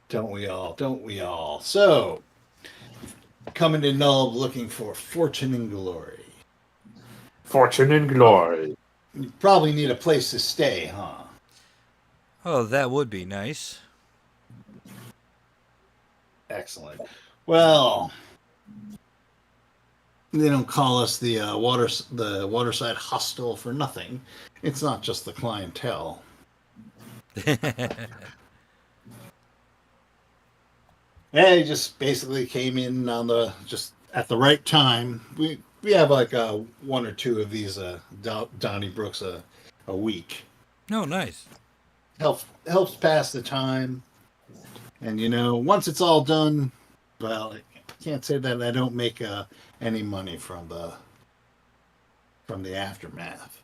Don't we all? Don't we all? So, coming to Nulb looking for fortune and glory. Fortune and glory. You probably need a place to stay, huh? Oh, that would be nice. Excellent. Well, they don't call us the waterside hostel for nothing. It's not just the clientele. They just basically came in on just at the right time. We have like one or two of these Donnybrooks a week. Oh, nice. Helps pass the time, and once it's all done, well, I can't say that I don't make any money from the aftermath.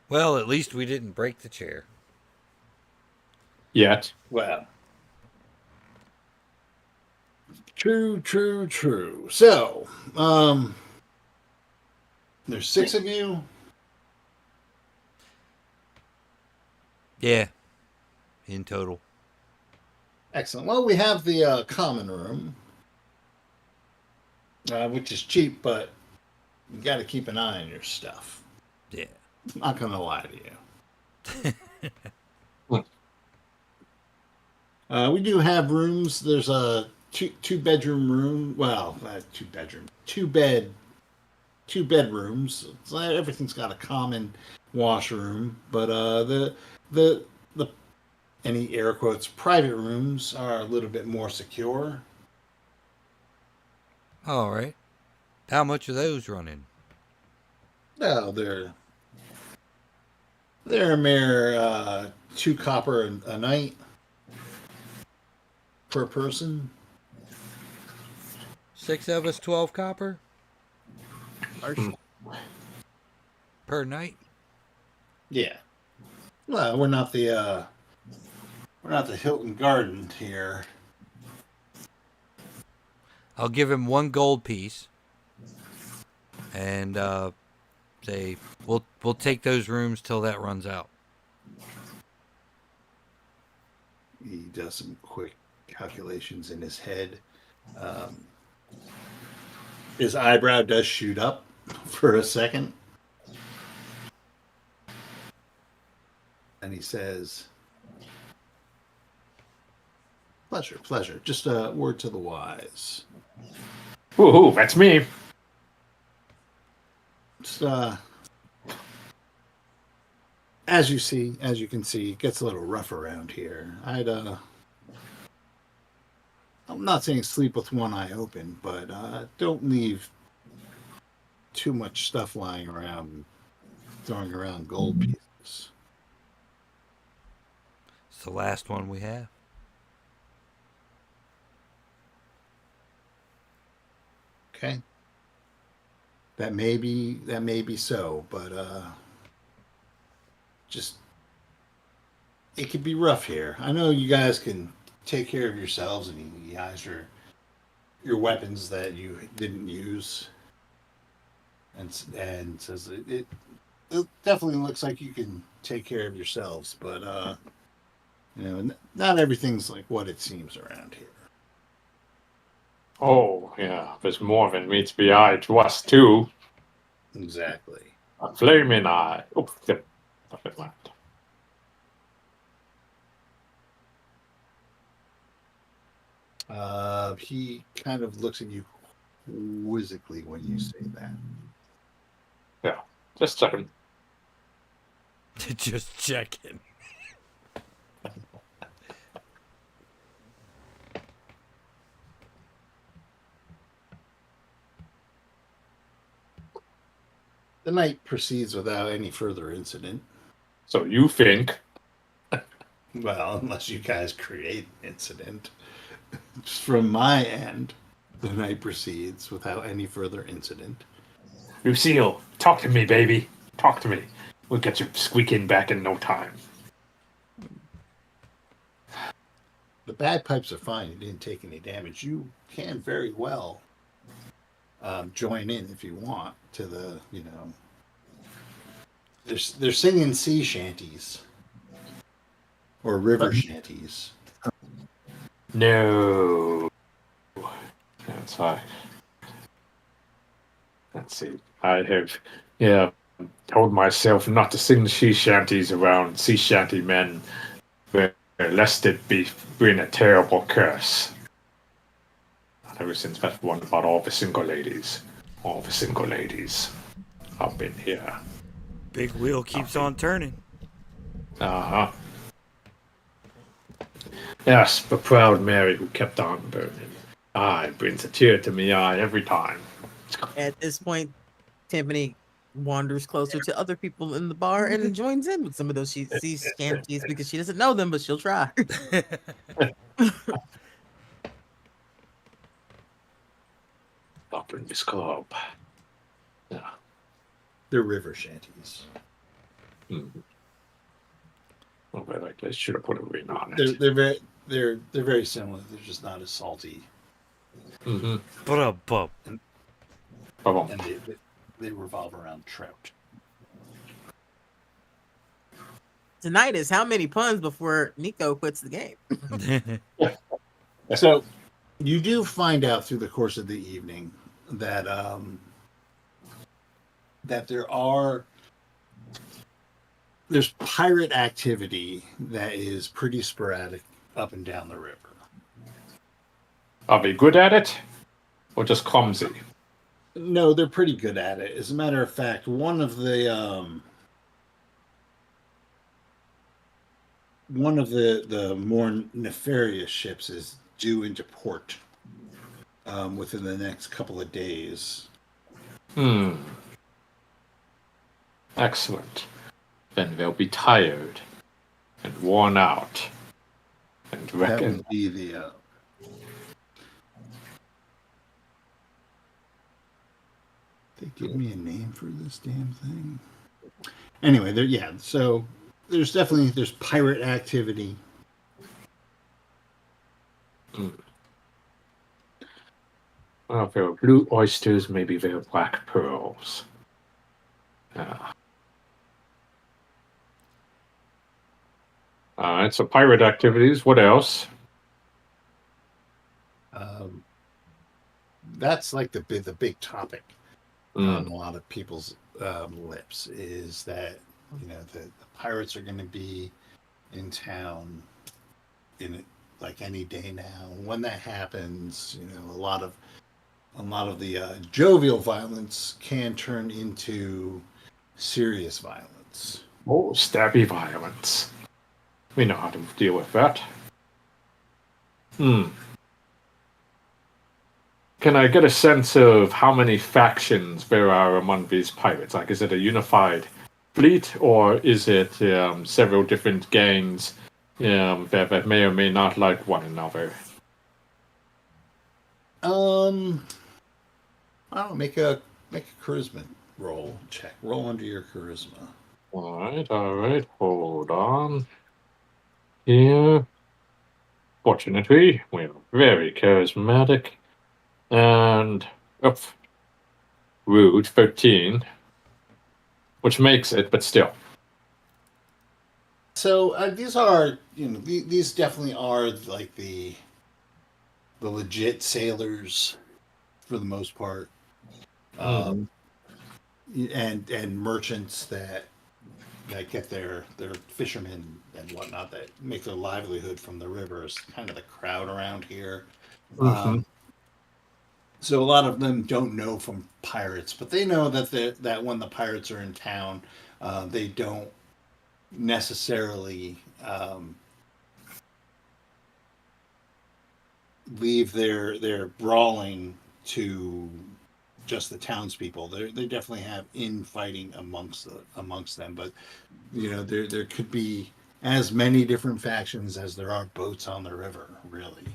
Well, at least we didn't break the chair. Yet. Well, true. So, there's 6 of you. Yeah, in total. Excellent. Well, we have the common room, which is cheap, but you got to keep an eye on your stuff. Yeah. I'm not gonna lie to you. We do have rooms. There's a two bedroom room. Well, two bedrooms. So everything's got a common washroom, but the any air quotes private rooms are a little bit more secure. All right. How much are those running? No, they're a mere 2 copper a night per person. 6 of us, 12 copper per night. Yeah. Well, we're not the Hilton Garden here. I'll give him 1 gold piece, and we'll take those rooms till that runs out. He does some quick calculations in his head. His eyebrow does shoot up for a second. And he says, pleasure. Just a word to the wise. Woohoo, that's me. Just, as you can see, it gets a little rough around here. I'm not saying sleep with one eye open, but don't leave too much stuff lying around, throwing around gold pieces. It's the last one we have. Okay. That may be so, but just it could be rough here. I know you guys can take care of yourselves, and you guys are your weapons that you didn't use, and says it definitely looks like you can take care of yourselves, but not everything's like what it seems around here. Oh, yeah, there's more than meets the eye to us, too. Exactly. A flaming eye. Oh, yep. Nothing left. He kind of looks at you quizzically when you say that. Yeah, just checking. Just checking. The night proceeds without any further incident. So you think? Well, unless you guys create an incident. Just from my end, the night proceeds without any further incident. Lucille, talk to me, baby. Talk to me. We'll get you squeaking back in no time. The bagpipes are fine. You didn't take any damage. You can very well join in if you want to the, they're singing sea shanties or river shanties. No. That's why. Let's see. I have, told myself not to sing sea shanties around sea shanty men, lest it bring a terrible curse. Ever since that one about all the single ladies up in here. Big wheel keeps on turning. Uh-huh. Yes, the proud Mary who kept on burning. It brings a tear to me eye every time. At this point, Tiffany wanders closer to other people in the bar and joins in with some of those sea shanties because she doesn't know them, but she'll try. Up in this club. Yeah. They're river shanties. Mm-hmm. Oh, but I should have put a ring on it. They're very similar. They're just not as salty. Mm-hmm. And they revolve around trout. Tonight is how many puns before Nico quits the game. So you do find out through the course of the evening that that there's pirate activity that is pretty sporadic up and down the river. Are they good at it? Or just clumsy? No, they're pretty good at it. As a matter of fact, one of the more nefarious ships is due into port within the next couple of days. Excellent. Then they'll be tired and worn out and That would be the they give me a name for this damn thing. Anyway, so there's pirate activity. Well, if there are blue oysters, maybe they're black pearls. Alright, so pirate activities. What else? That's like the big topic on a lot of people's lips is that the pirates are going to be in town in like any day now. When that happens, a lot of the jovial violence can turn into serious violence. Oh, stabby violence. We know how to deal with that. Can I get a sense of how many factions there are among these pirates? Like, is it a unified fleet, or is it several different gangs that may or may not like one another? I don't know, make a charisma roll check. Roll under your charisma. All right. Hold on. Here, fortunately, we're very charismatic and rude 13, which makes it, but still. So these are, these definitely are like the legit sailors for the most part, and merchants that get their fishermen and whatnot that make their livelihood from the rivers. Kind of the crowd around here. So a lot of them don't know from pirates, but they know that when the pirates are in town, they don't necessarily leave their brawling to just the townspeople. They definitely have infighting amongst them, but there could be as many different factions as there are boats on the river. Really,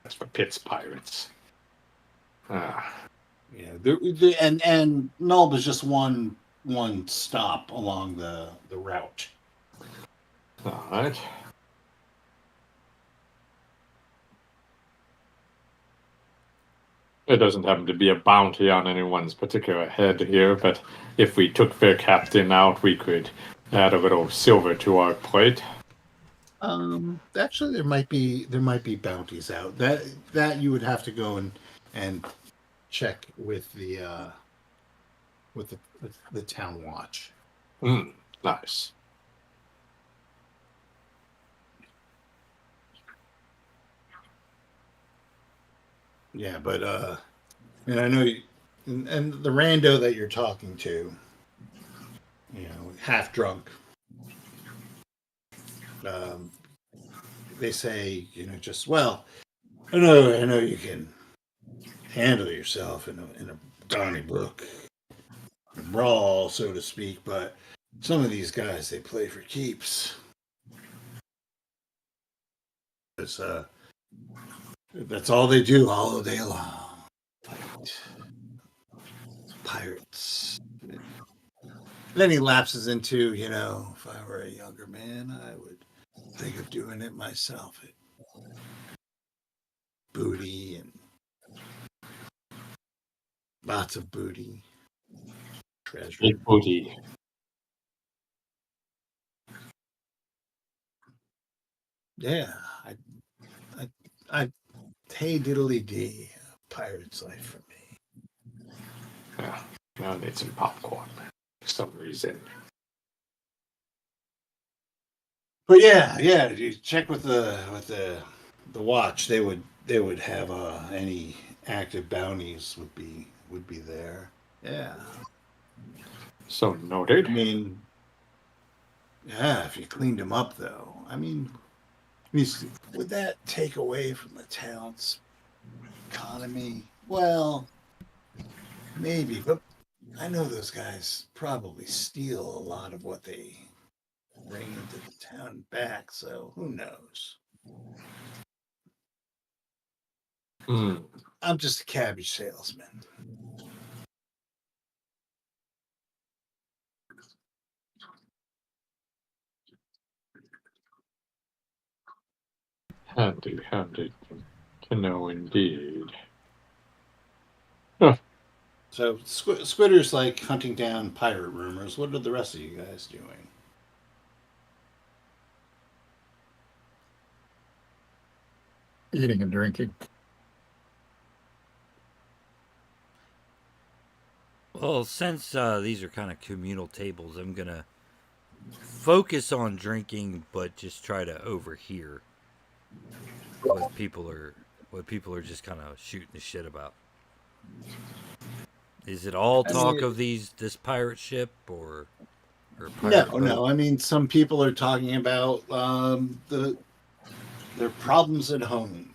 that's for Pitt's pirates. And Nulb is just one stop along the route. All right. It doesn't happen to be a bounty on anyone's particular head here, but if we took their captain out, we could add a little silver to our plate. Actually, there might be bounties out. That you would have to go and check with the town watch. Nice. Yeah, but and I know and the rando that you're talking to, half drunk. They say, just I know you can handle yourself in a Donnybrook brawl, so to speak, but some of these guys, they play for keeps. That's all they do all day long. Fight. Pirates. Then he lapses into, if I were a younger man, I would think of doing it myself. Booty and lots of booty. Treasure. Big booty. Yeah, I hey diddly dee, pirate's life for me. Yeah, now I need some popcorn for some reason. But yeah, you check with the watch. They would have any active bounties would be there. Yeah. So noted. I mean, yeah, if you cleaned them up though. I mean, would that take away from the town's economy? Well, maybe, but I know those guys probably steal a lot of what they bring into the town back, so who knows? I'm just a cabbage salesman. Handy to know indeed. Huh. So Squitter's like hunting down pirate rumors. What are the rest of you guys doing? Eating and drinking. Well, since these are kind of communal tables, I'm gonna focus on drinking, but just try to overhear what people are just kind of shooting the shit about. Is it all talk of this pirate ship or pirate boat? No. I mean, some people are talking about their problems at home.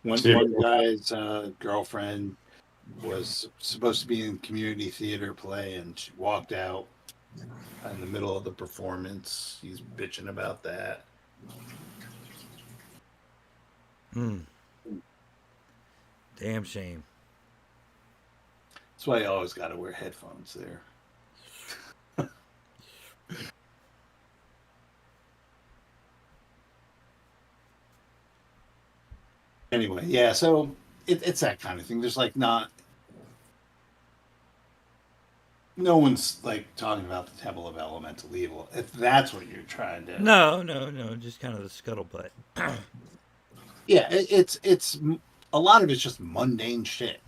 One guy's girlfriend was supposed to be in community theater play, and she walked out in the middle of the performance. He's bitching about that. Damn shame. That's why you always got to wear headphones there. Anyway, yeah, so it's that kind of thing. There's like no one's like talking about the Temple of Elemental Evil. If that's what you're trying to, No, just kind of the scuttlebutt. yeah, it's a lot of it's just mundane shit.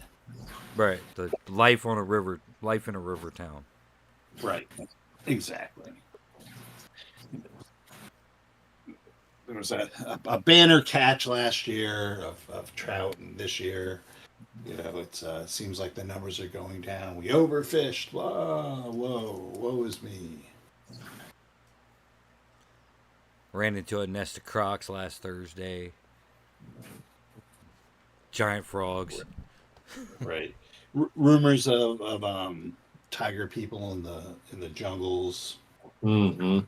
Right, the life on a river, life in a river town. Right, exactly. There was a banner catch last year of trout, and this year, it seems like the numbers are going down. We overfished. Woe is me. Ran into a nest of crocs last Thursday. Giant frogs. Right. Rumors of tiger people in the jungles. Mm-hmm.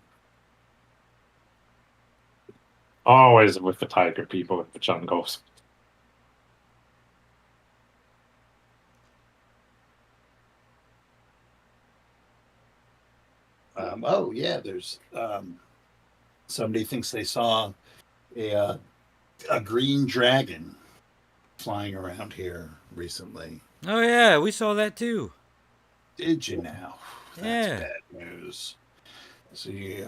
Always with the tiger people in the jungles. Oh yeah, there's somebody thinks they saw a green dragon flying around here recently. Oh yeah, we saw that too. Did you now? Yeah. That's bad news. So you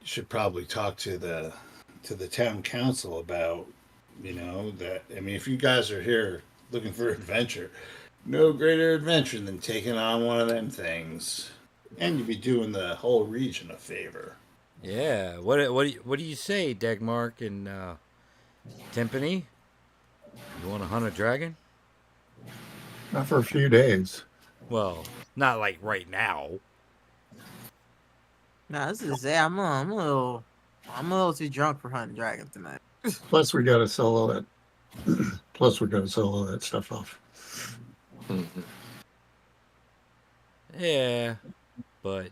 should probably talk to the town council about, that. I mean, if you guys are here looking for adventure, no greater adventure than taking on one of them things, and you'd be doing the whole region a favor. Yeah. What do you say, Dagmark and Timpani? You want to hunt a dragon? Not for a few days. Well, not like right now. Nah, this is it. I'm a little too drunk for hunting dragons tonight. Plus, we got to sell all that. Plus, we got to sell all that stuff off. Mm-hmm. Yeah, but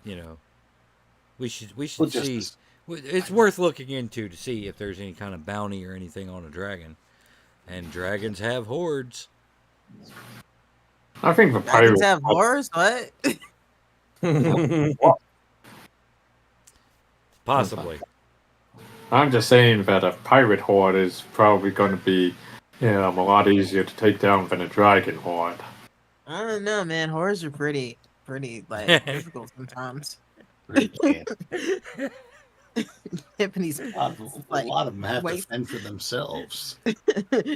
we should Well, see. It's worth looking into to see if there's any kind of bounty or anything on a dragon. And dragons have hordes. I think the Dragons pirates have horrors? What? Possibly. I'm just saying that a pirate horde is probably going to be a lot easier to take down than a dragon horde. I don't know, man. Horrors are pretty like difficult sometimes. Tiffany's A lot of them have to fend for themselves.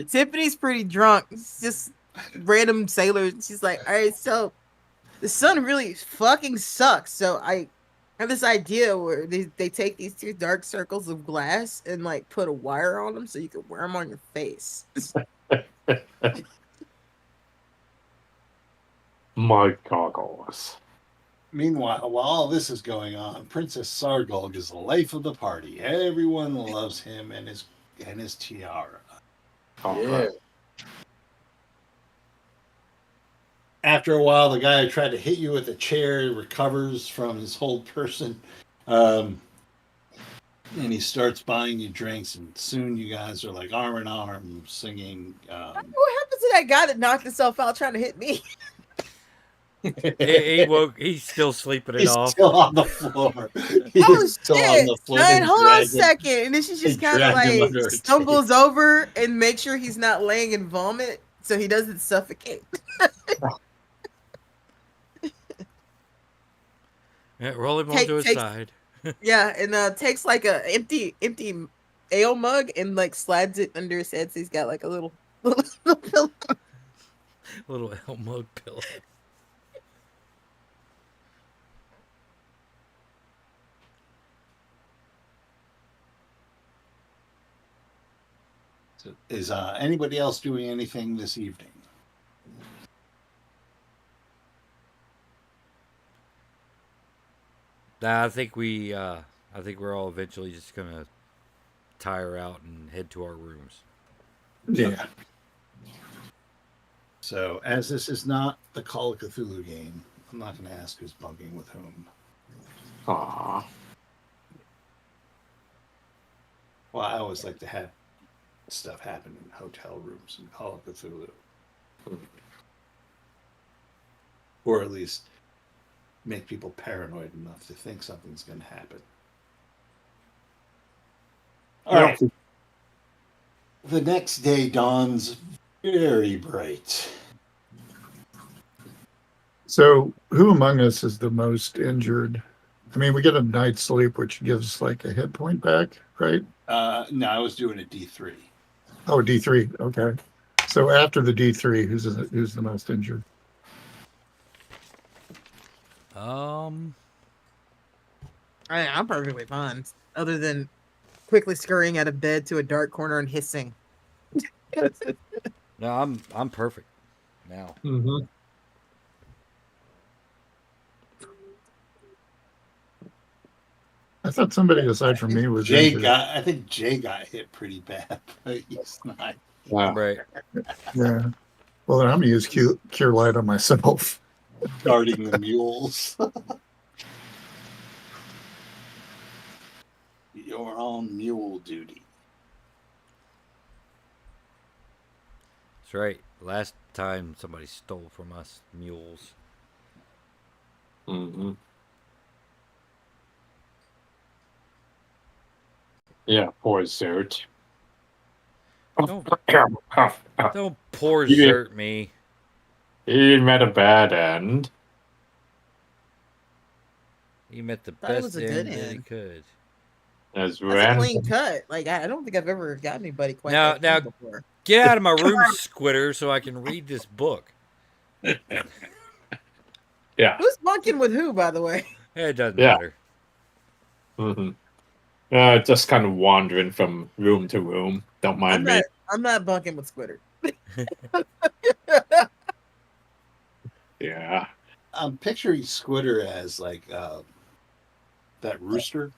Tiffany's pretty drunk. It's just random sailor. She's like, all right, so the sun really fucking sucks. So I have this idea where they take these two dark circles of glass and like put a wire on them so you can wear them on your face. My goggles. Meanwhile, while all this is going on, Princess Sargolg is the life of the party. Everyone loves him and his tiara. Oh, Yeah. After a while, the guy who tried to hit you with a chair recovers from his whole person, and he starts buying you drinks. And soon, you guys are like arm in arm, singing. What happened to that guy that knocked himself out trying to hit me? he woke. He's still sleeping it He's off. still on the floor. He Oh is still shit! on the floor. Man, They hold on a drag him- second. And then she just they kind of drag him like under a stumbles over and makes sure he's not laying in vomit, so he doesn't suffocate. Yeah, roll him onto his takes- side. Yeah, and takes like a empty ale mug and like slides it under his head, so he's got like a little pillow. Little elmo pillow. So is anybody else doing anything this evening? Nah, I think we're all eventually just gonna tire out and head to our rooms. Yeah. So, as this is not the Call of Cthulhu game, I'm not going to ask who's bunking with whom. Aww. Well, I always like to have stuff happen in hotel rooms in Call of Cthulhu. or at least make people paranoid enough to think something's going to happen. All right. The next day dawns very bright. So, who among us is the most injured? I mean, we get a night's sleep, which gives like a hit point back, right? No, I was doing a D3. Oh, D3. Okay. So after the D3, who's the most injured? Um, I'm perfectly fine, other than quickly scurrying out of bed to a dark corner and hissing. no, I'm perfect now. Mm-hmm. I thought somebody aside from me was injured. I think Jay got hit pretty bad, but he's not. Wow. Right. Yeah. Well, then I'm gonna use cure light on myself. Guarding the mules. You're on mule duty. That's right. Last time somebody stole from us mules. Mm-hmm. Yeah, poor Zert. Don't poor You- Zert me. He met a bad end. He met the Thought it best was a good end that he end. could. As That's a ran. clean cut. Like I don't think I've ever got anybody quite Now- that clean now- before. Get out of my room, Squitter, so I can read this book. Yeah. Who's bunking with who, by the way? It doesn't Yeah. matter. Mm-hmm. Just kind of wandering from room to room. Don't mind me. I'm not bunking with Squitter. Yeah. I'm picturing Squitter as like that rooster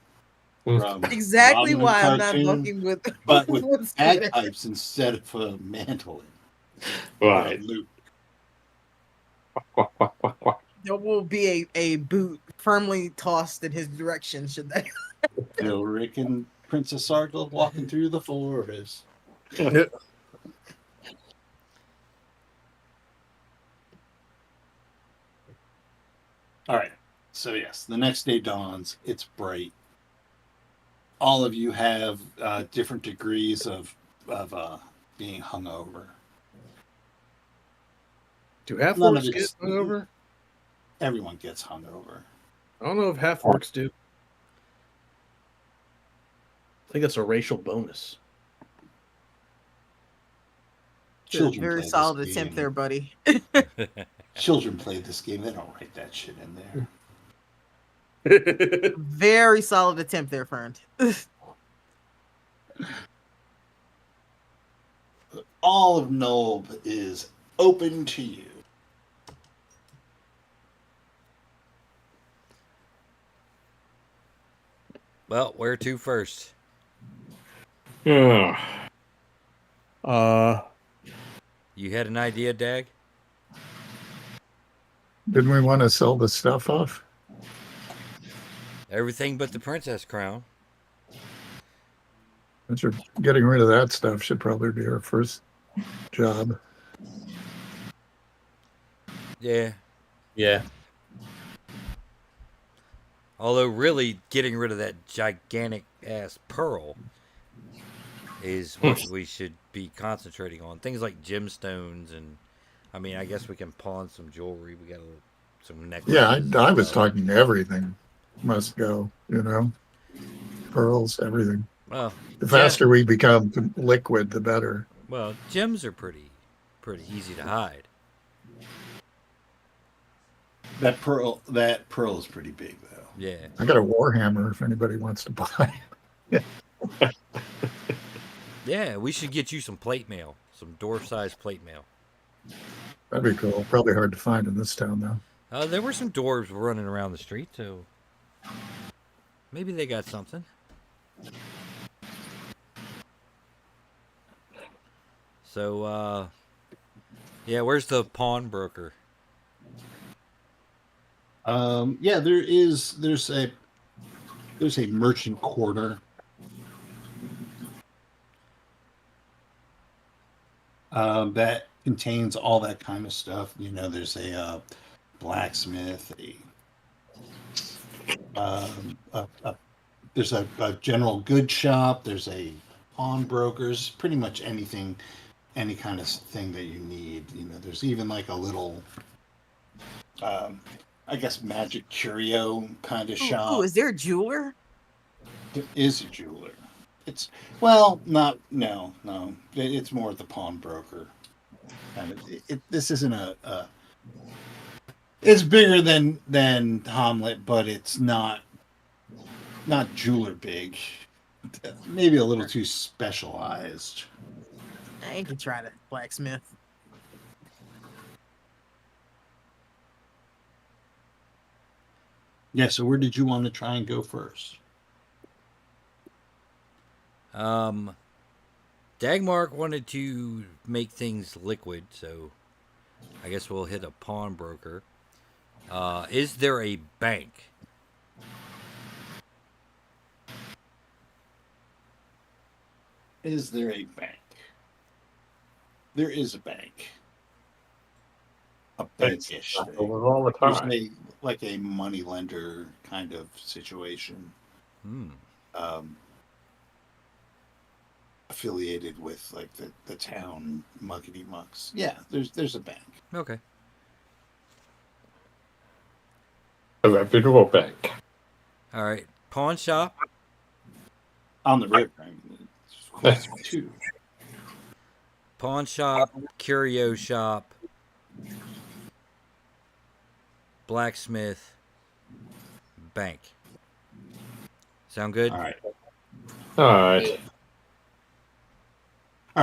Mm. from Exactly Robin Hood why I'm not cartoon, bunking with but with with Squitter. bagpipes instead of a mandolin. Right. Lute. Quack, quack, quack, quack. There will be a boot firmly tossed in his direction should that. Rick and Princess Sarkle walking through the forest. All right. So yes, the next day dawns. It's bright. All of you have different degrees of being hungover. Do half None of orcs get it's- hungover? Everyone gets hungover. I don't know if half orcs do. I think that's a racial bonus. Children Very play solid this attempt game. there, buddy. Children play this game. They don't write that shit in there. Very solid attempt there, friend. All of Nulb is open to you. Well, where to first? Ugh. You had an idea, Dag? Didn't we want to sell the stuff off? Everything but the princess crown. Since we're getting rid of that stuff, should probably be our first job. Yeah. Yeah. Although, really, getting rid of that gigantic ass pearl is what we should be concentrating on. Things like gemstones, and I mean, I guess we can pawn some jewelry. We got some necklaces. Yeah, I was talking everything must go, pearls, everything. Well, The faster we become liquid, the better. well, gems are pretty easy to hide. That pearl is pretty big though. Yeah. I got a Warhammer if anybody wants to buy. Yeah, we should get you some plate mail, some dwarf-sized plate mail. That'd be cool. Probably hard to find in this town, though. There were some dwarves running around the street, so maybe they got something. So, yeah, where's the pawnbroker? Yeah, there's a merchant quarter. That contains all that kind of stuff. There's a blacksmith, there's a general goods shop. There's a pawnbrokers. Pretty much anything, any kind of thing that you need. You know, there's even like a little, I guess, magic curio kind of shop. Oh, is there a jeweler? There is a jeweler. It's well, not no. It's more the pawnbroker. Kind of. This isn't a. It's bigger than Hamlet, but it's not jeweler big. Maybe a little too specialized. I can try the blacksmith. Yeah. So where did you want to try and go first? Dagmark wanted to make things liquid, so I guess we'll hit a pawnbroker. Is there a bank? Is there a bank? There is a bank. A bankish thing. Over all the time. There's like a money lender kind of situation. Affiliated with like the town muckety mucks. Yeah, there's a bank. Okay. A reputable bank. All right. Pawn shop. On the river. I mean, it's two. Pawn shop. Curio shop. Blacksmith. Bank. Sound good? All right. All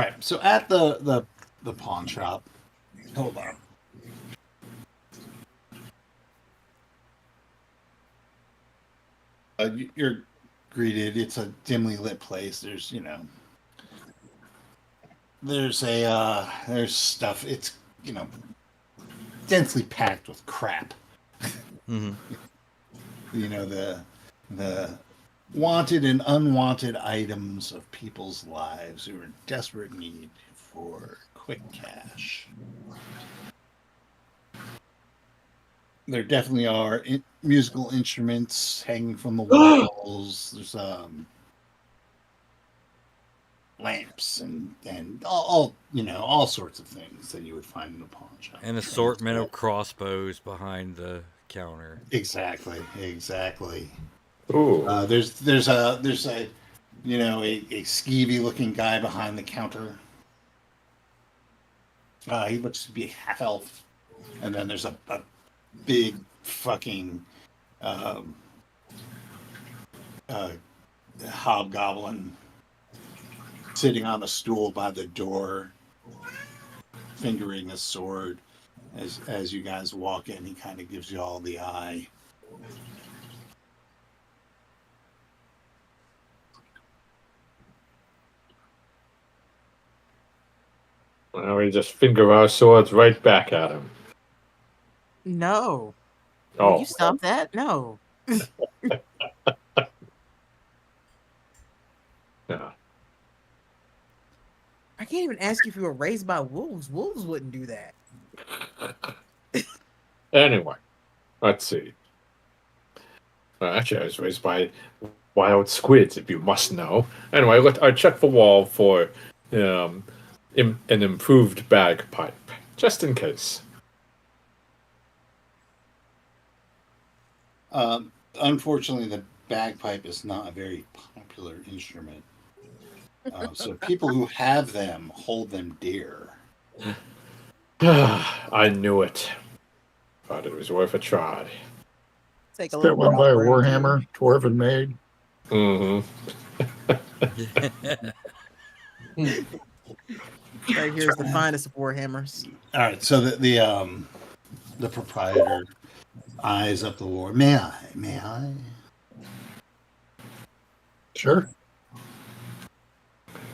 right. So at the pawn shop, hold on. You're greeted. It's a dimly lit place. There's there's stuff. It's densely packed with crap. Mm-hmm. The wanted and unwanted items of people's lives who are in desperate need for quick cash. There definitely are musical instruments hanging from the walls. There's lamps and all sorts of things that you would find in a pawn shop. An assortment of crossbows behind the counter. Exactly. Ooh. There's a skeevy looking guy behind the counter. He looks to be half elf, and then there's a big fucking hobgoblin sitting on a stool by the door, fingering a sword. As you guys walk in, he kind of gives you all the eye. Well, we just finger our swords right back at him. No. Oh, Will you stop that? No. yeah. I can't even ask you if you were raised by wolves. Wolves wouldn't do that. Anyway, let's see. Actually, I was raised by wild squids, if you must know. Anyway, I checked the wall for an improved bagpipe, just in case. Unfortunately, the bagpipe is not a very popular instrument. So people who have them hold them dear. I knew it. But it was worth a try. Take a That little one bit by a off Warhammer, Dwarven made. Mm-hmm. Right here's the finest of warhammers. All right, so the proprietor eyes up the war. May I? Sure.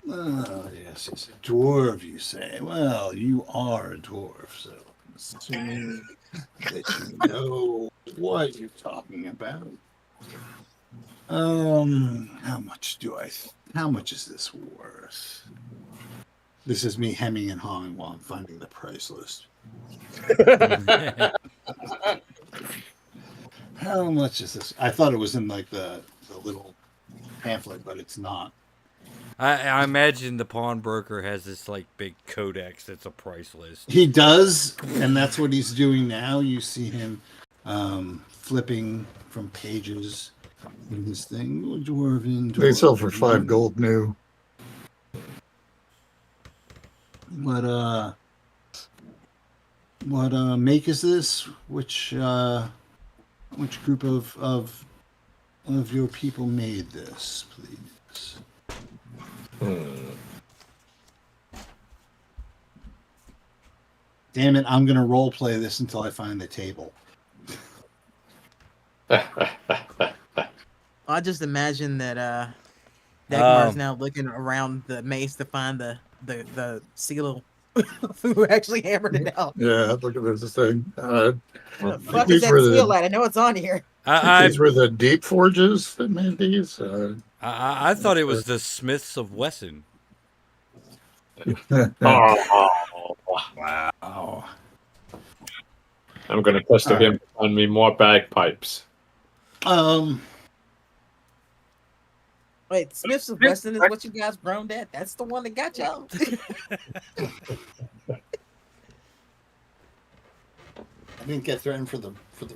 Oh, yes, it's a dwarf, you say. Well, you are a dwarf, so I'm assuming that you know what you're talking about. How much is this worth? This is me hemming and hawing while I'm finding the price list. How much is this? I thought it was in like the little pamphlet, but it's not. I imagine the pawnbroker has this like big codex that's a price list. He does, and that's what he's doing now. You see him flipping from pages in this thing. Dwarven. They sell for 5 gold new. What make is this? Which group of your people made this, please? Damn it, I'm gonna role play this until I find the table. I just imagine that Dagmar's now looking around the maze to find the seal who actually hammered it out. Yeah, look at this thing. The fuck These is that were the- seal at? I know it's on here. These were the deep forges that made these. I thought it was the Smiths of Wesson. Oh, Wow. I'm going to pester him to find me more bagpipes. Wait, Smiths of Weston is what you guys groaned at? That's the one that got y'all. I didn't get threatened for the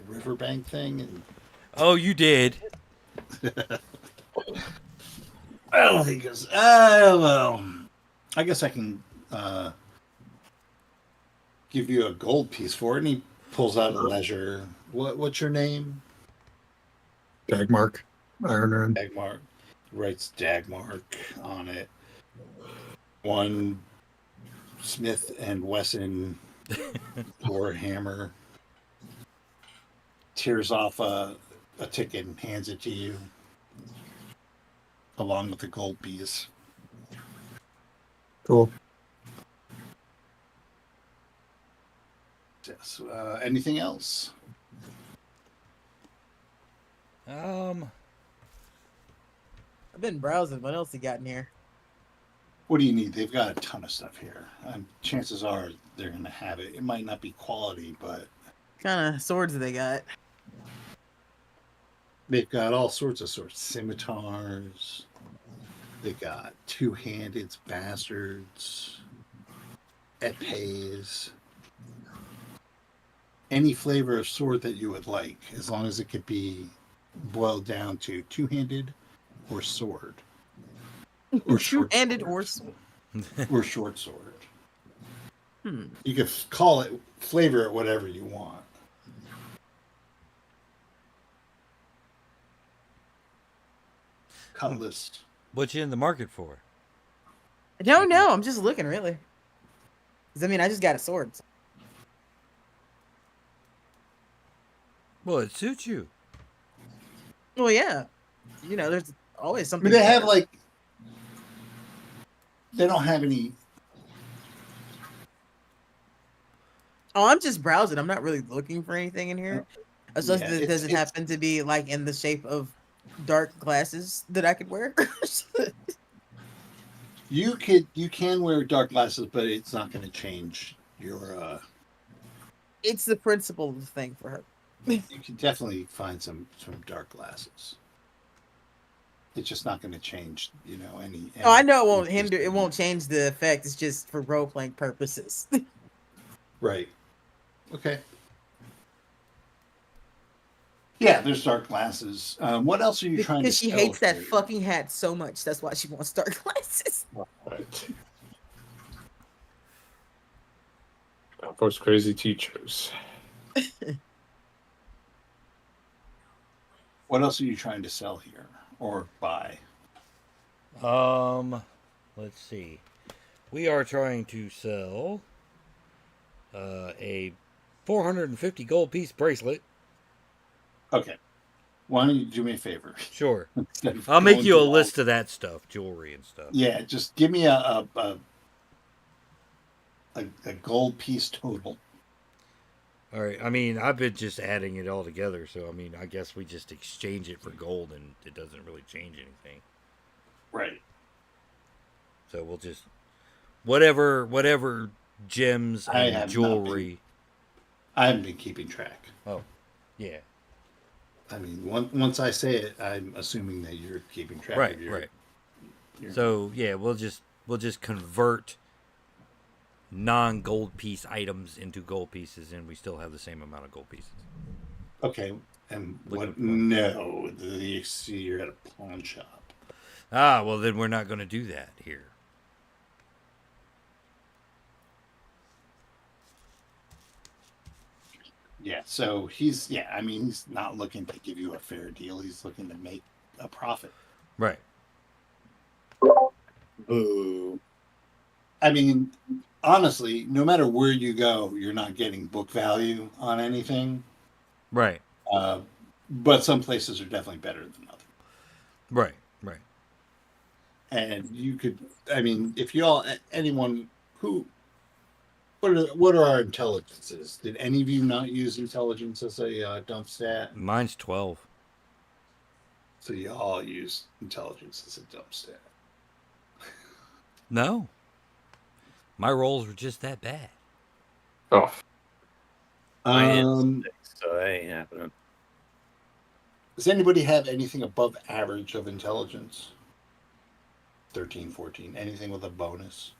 riverbank thing, and Oh, you did. well, he goes, well, I guess I can give you a gold piece for it. And he pulls out a ledger. What's your name? Dagmark, Iron Rune. Dagmark. Writes Dagmark on it. One Smith and Wesson Warhammer. Tears off a ticket and hands it to you, along with the gold piece. Cool. Yes. Anything else? I've been browsing. What else you got in here? What do you need? They've got a ton of stuff here. Chances are they're going to have it. It might not be quality, but What kind of swords do they got? they've got all sorts of swords. Scimitars. They got two-handed bastards. Epées. Any flavor of sword that you would like, as long as it could be boiled down to two-handed or sword. Or short Two-handed sword. or sword. Or short sword. You could call it, flavor it whatever you want. Cutlass. What you in the market for? I don't know. I'm just looking, really. 'Cause, I mean, I just got a sword. Well, it suits you. Well, yeah. You know, there's always I something. mean, they have better. like, they don't have any. Oh, I'm just browsing. I'm not really looking for anything in here. Especially Yeah, does it it's- happen to be like in the shape of dark glasses that I could wear? You can wear dark glasses, but it's not going to change your. It's the principle of the thing for her. You can definitely find some dark glasses. It's just not going to change, any. Oh, I know it won't hinder. It won't change the effect. It's just for role playing purposes. Right. Okay. Yeah, there's dark glasses. What else are you trying to? Because she sell hates that here? fucking hat so much. That's why she wants dark glasses. Right. Those crazy teachers. What else are you trying to sell here or buy? Let's see. We are trying to sell a 450 gold piece bracelet. Okay. Why don't you do me a favor? Sure. Instead of I'll make going you a through all- list of that stuff, jewelry and stuff. Yeah, just give me a gold piece total. All right. I mean, I've been just adding it all together, so I mean, I guess we just exchange it for gold, and it doesn't really change anything. Right. So we'll just whatever gems I and have not jewelry. I haven't been keeping track. Oh, yeah. I mean, once I say it, I'm assuming that you're keeping track Right, of your. right. your So yeah, we'll just convert non-gold piece items into gold pieces, and we still have the same amount of gold pieces. Okay, and Liquid what? coin. No, you see, you're at a pawn shop. Ah, well then we're not going to do that here. Yeah, so he's I mean, he's not looking to give you a fair deal. He's looking to make a profit. Right. Boo. I mean, honestly, no matter where you go, you're not getting book value on anything. Right. But some places are definitely better than others. Right. Right. And you could, I mean, if you all, anyone who, what are our intelligences? Did any of you not use intelligence as a dump stat? Mine's 12. So you all use intelligence as a dump stat. No. My rolls were just that bad. Oh, So that ain't happening. Does anybody have anything above average of intelligence? 13, 14, anything with a bonus?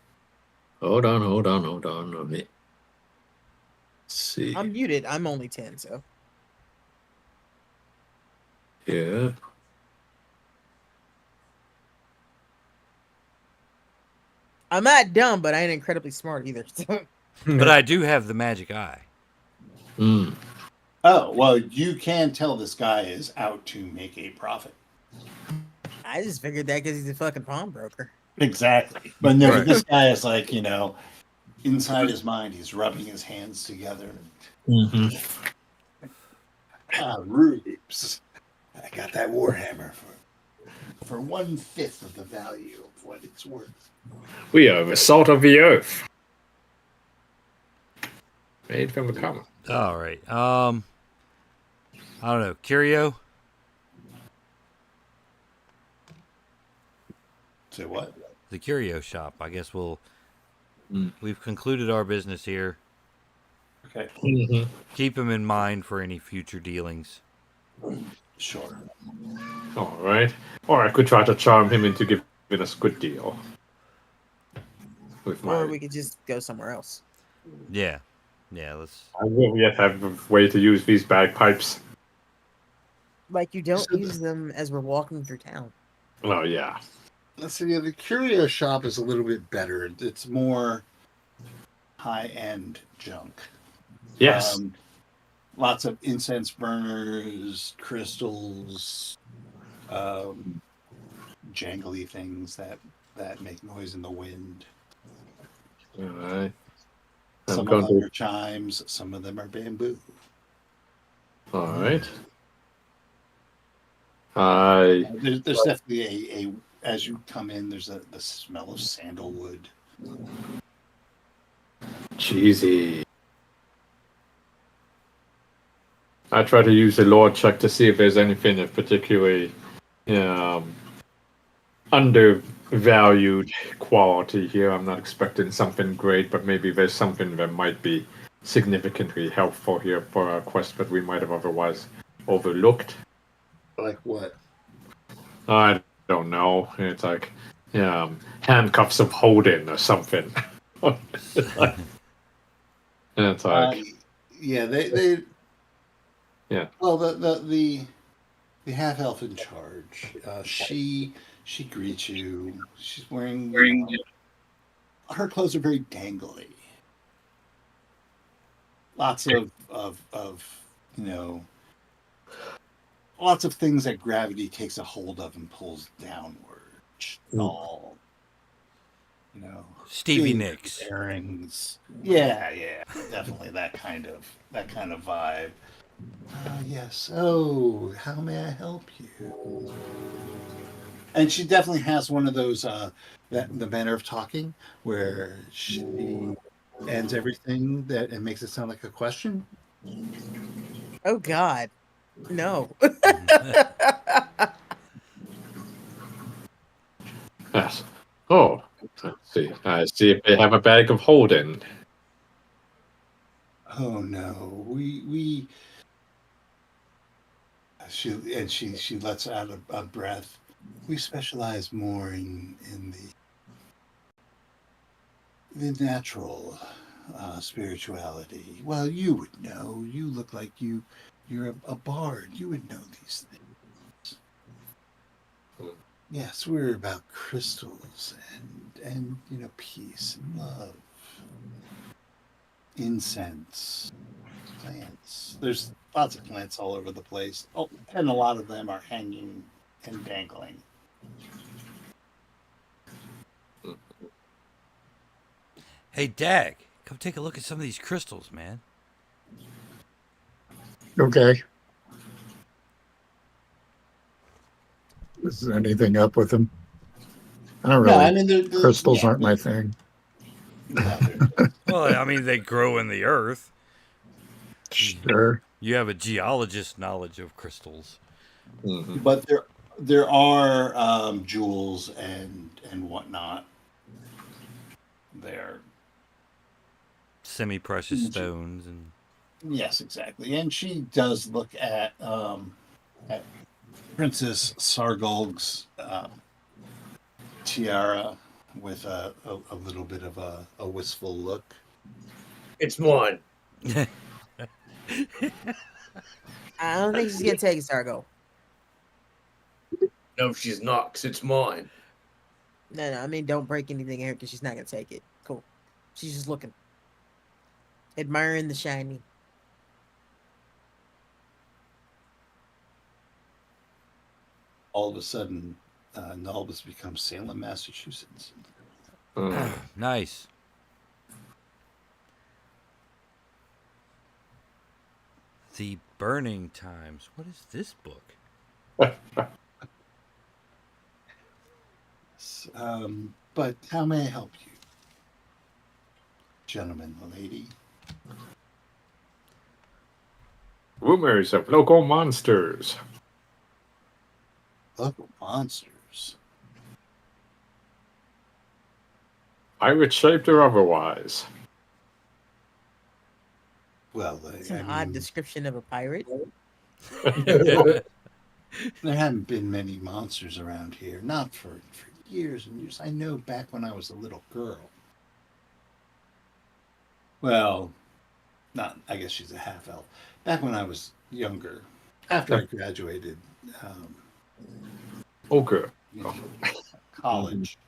hold on. Let me see. I'm muted. I'm only 10, so. Yeah. I'm not dumb, but I ain't incredibly smart either. So. But I do have the magic eye. Hmm. Oh, well, you can tell this guy is out to make a profit. I just figured that because he's a fucking pawnbroker. Exactly. But no, Right. this guy is like, inside his mind, he's rubbing his hands together. Mm-hmm. Rubes. I got that Warhammer for 1/5 of the value of what it's worth. We are the salt of the earth. Made from the common. All right. I don't know. Curio? Say what? The curio shop. I guess Mm. we've concluded our business here. Okay. Mm-hmm. Keep him in mind for any future dealings. Sure. All right. Or I could try to charm him into giving us a good deal. With Or my, we could just go somewhere else. Yeah. Yeah, let's I will yet have a way to use these bagpipes. Like, you don't So use them as we're walking through town. Oh yeah. Let's see. The curio shop is a little bit better. It's more high-end junk. Yes. Lots of incense burners, crystals, jangly things that make noise in the wind. All right. I'm Some going of them to. are chimes, some of them are bamboo. All right. I. There's definitely a as you come in, there's the smell of sandalwood. Cheesy. I try to use the lore check to see if there's anything of particularly undervalued quality here. I'm not expecting something great, but maybe there's something that might be significantly helpful here for our quest that we might have otherwise overlooked. Like what? I don't know. It's like handcuffs of Holden or something. And it's like Yeah, they Yeah. Well, the half elf in charge. She greets you. She's wearing her clothes are very dangly. Lots of lots of things that gravity takes a hold of and pulls downward. All Stevie big Nicks. earrings. Yeah, definitely that kind of vibe. Yes. Oh, how may I help you? And she definitely has one of those the manner of talking where she ends everything and makes it sound like a question. Oh, God. No. Yes. Oh, let's see. I see if they have a bag of Holden. Oh no, we she lets out a breath. We specialize more in the natural spirituality. Well, you would know. You look like you're a bard. You would know these things. Yes, we're about crystals and peace and love, incense, plants. There's lots of plants all over the place. Oh, and a lot of them are hanging and dangling. Hey, Dag, come take a look at some of these crystals, man. Okay. Is there anything up with them? I don't really. No, I mean Crystals aren't my thing. Well, I mean, they grow in the earth. Sure. You have a geologist knowledge of crystals. But there are jewels and whatnot there. Semi-precious stones and Yes, exactly. And she does look at Princess Sargolg's tiara with a little bit of a wistful look. It's mine. I don't think she's gonna take it, Sargo. No, she's not, 'cause it's mine. No, I mean, don't break anything in her because she's not gonna take it. Cool. She's just looking, admiring the shiny. All of a sudden, Nulb has become Salem, Massachusetts. Nice. The Burning Times. What is this book? But how may I help you, gentlemen, lady? Rumors of local monsters. Local monsters. Pirate shaped or otherwise. Well, It's an odd description of a pirate. there haven't been many monsters around here, not for years and years. I know back when I was a little girl. Well, I guess she's a half elf. Back when I was younger, after I graduated Okay. college,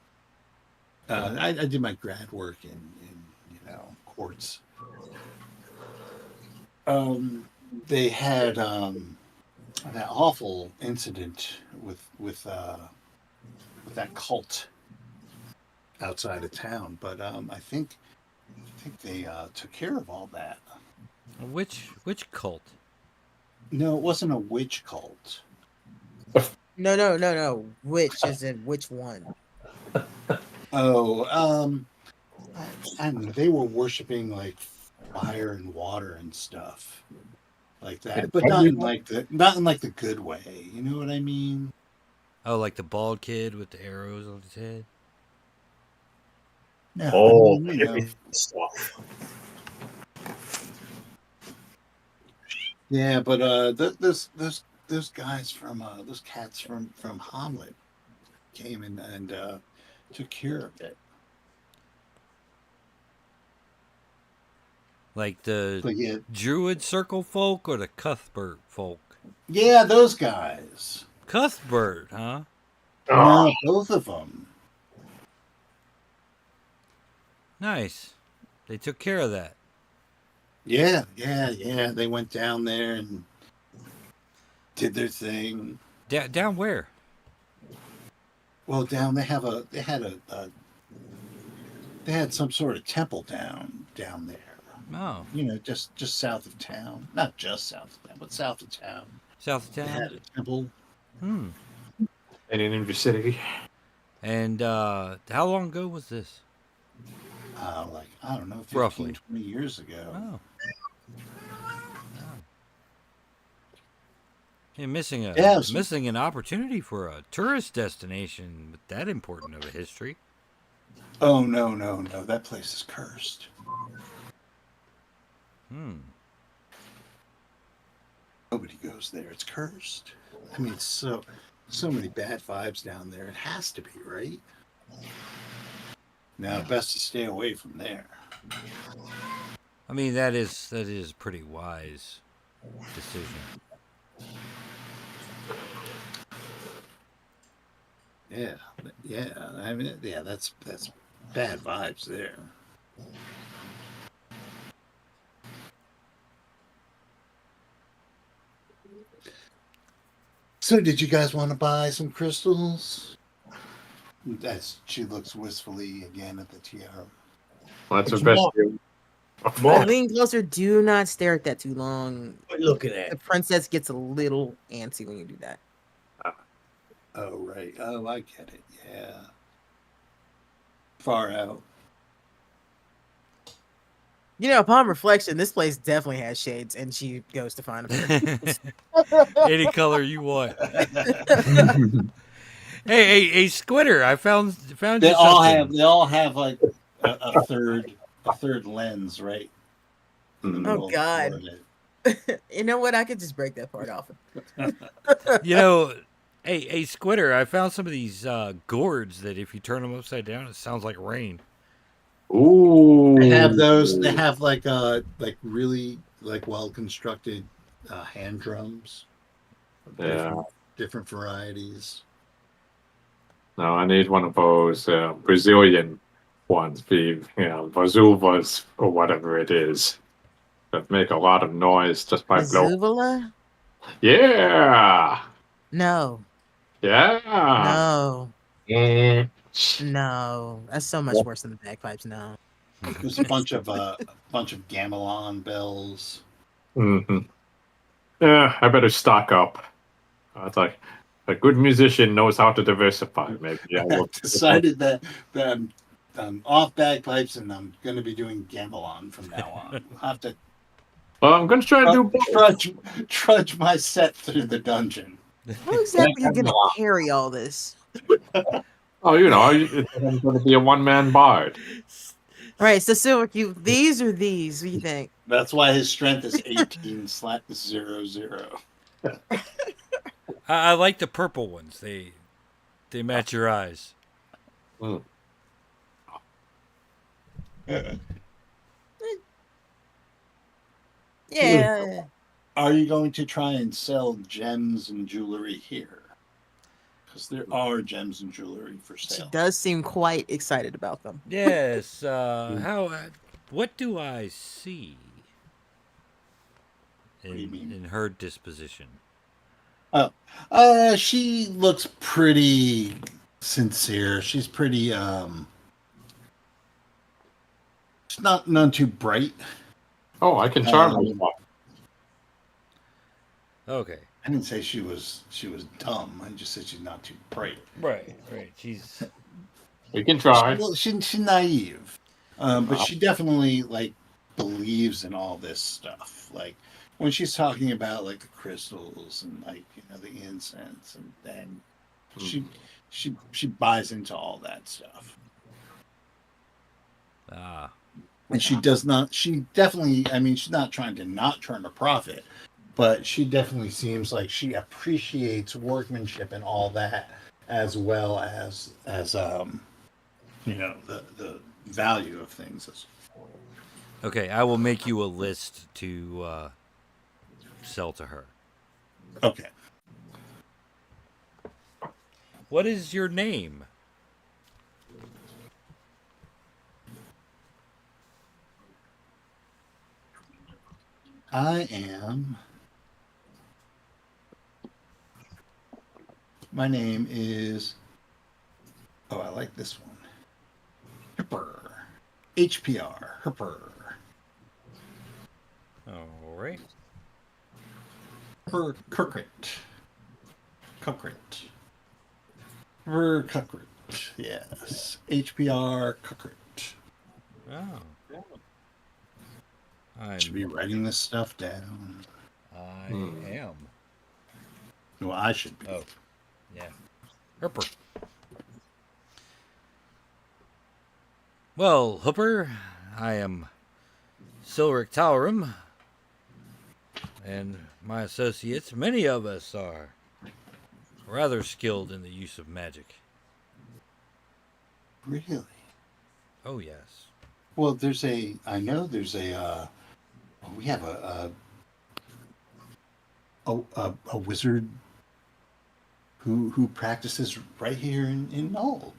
I did my grad work in courts. They had that awful incident with that cult outside of town, but I think they took care of all that. Which cult? No, it wasn't a witch cult. No. Which is in which one? Oh, I don't know. They were worshiping like fire and water and stuff like that, but not in like the good way. You know what I mean? Oh, like the bald kid with the arrows on his head? No, Oh, I mean, stuff. yeah, but those guys from those cats from Hamlet came in and took care of it. Like the But yeah, Druid Circle folk or the Cuthbert folk? yeah, those guys. Cuthbert, huh? No, both of them. Nice. They took care of that. Yeah. They went down there and did their thing. Down where? Well, down they had some sort of temple down there. Oh. Just south of town. Not just south of town, but south of town. South of They town? had a temple. And in the city. And how long ago was this? Like, I don't know, 15, Roughly 20 years ago. Oh. You're missing an opportunity for a tourist destination with that important of a history. Oh, no. That place is cursed. Nobody goes there. It's cursed. I mean, it's so many bad vibes down there. It has to be, right? Now, best to stay away from there. I mean, that is a pretty wise decision. Yeah, yeah. I mean, yeah. That's bad vibes there. So, did you guys want to buy some crystals? As she looks wistfully again at the tiara. Well, that's the What you best want? deal. I lean closer. Do not stare at that too long. What you looking The at? princess gets a little antsy when you do that. Oh, right. Oh, I get it. Yeah. Far out. You know, upon reflection, this place definitely has shades, and she goes to find them. Any color you want. Hey, Squitter! I found They you all something. have. They all have like a third lens, right? In the Mm. middle Oh of the God! forehead. You know what? I could just break that part off. You know, hey, Squitter! I found some of these gourds that if you turn them upside down, it sounds like rain. Ooh. They have those. They have like really like well constructed hand drums. Yeah. Different varieties. No, I need one of those Brazilian ones, bazuvas or whatever it is, that make a lot of noise just by blowing. Azuvula? Yeah. No, Yeah. no, Mm. no. That's so much worse than the bagpipes. No. There's a bunch of gamelan bells. Mm-hmm. Yeah, I better stock up. It's like a good musician knows how to diversify. Maybe I will. I've decided that I'm off bagpipes and I'm going to be doing gamelan from now on. I'll have to Well, I'm going to try and do both. trudge my set through the dungeon. How exactly are you gonna carry all this? Oh, I'm going to be a one-man bard. All right, so Silver Cube, these or these? What do you think? That's why his strength is 18/00. I like the purple ones. They match your eyes. Mm. Yeah. Are you going to try and sell gems and jewelry here? Because there are gems and jewelry for She sale. does seem quite excited about them. Yes. What do I see What do you mean? in her disposition? She looks pretty sincere. She's pretty she's none too bright. Oh, I can charm her. Okay. I didn't say she was dumb. I just said she's not too bright. Right. She's We can try. She's naive, but she definitely like believes in all this stuff. Like when she's talking about like the crystals and like the incense and she buys into all that stuff. And she does not. She definitely. I mean, she's not trying to not turn a profit, but she definitely seems like she appreciates workmanship and all that, as well as the value of things. okay. I will make you a list to sell to her. Okay. What is your name? I am. My name is. Oh, I like this one. Hipper. HPR. Hipper. All right. Hipper Cookrit. Cookrit. Hipper Cookrit. Yes. HPR Cookrit. Oh. I Should be writing this stuff down. am. Well, I should be. Oh. Yeah. Hooper. Well, Hooper, I am Silric Talrim. And my associates, many of us are rather skilled in the use of magic. Really? Oh, yes. Well, I know there's we have a wizard who practices right here in Nulb.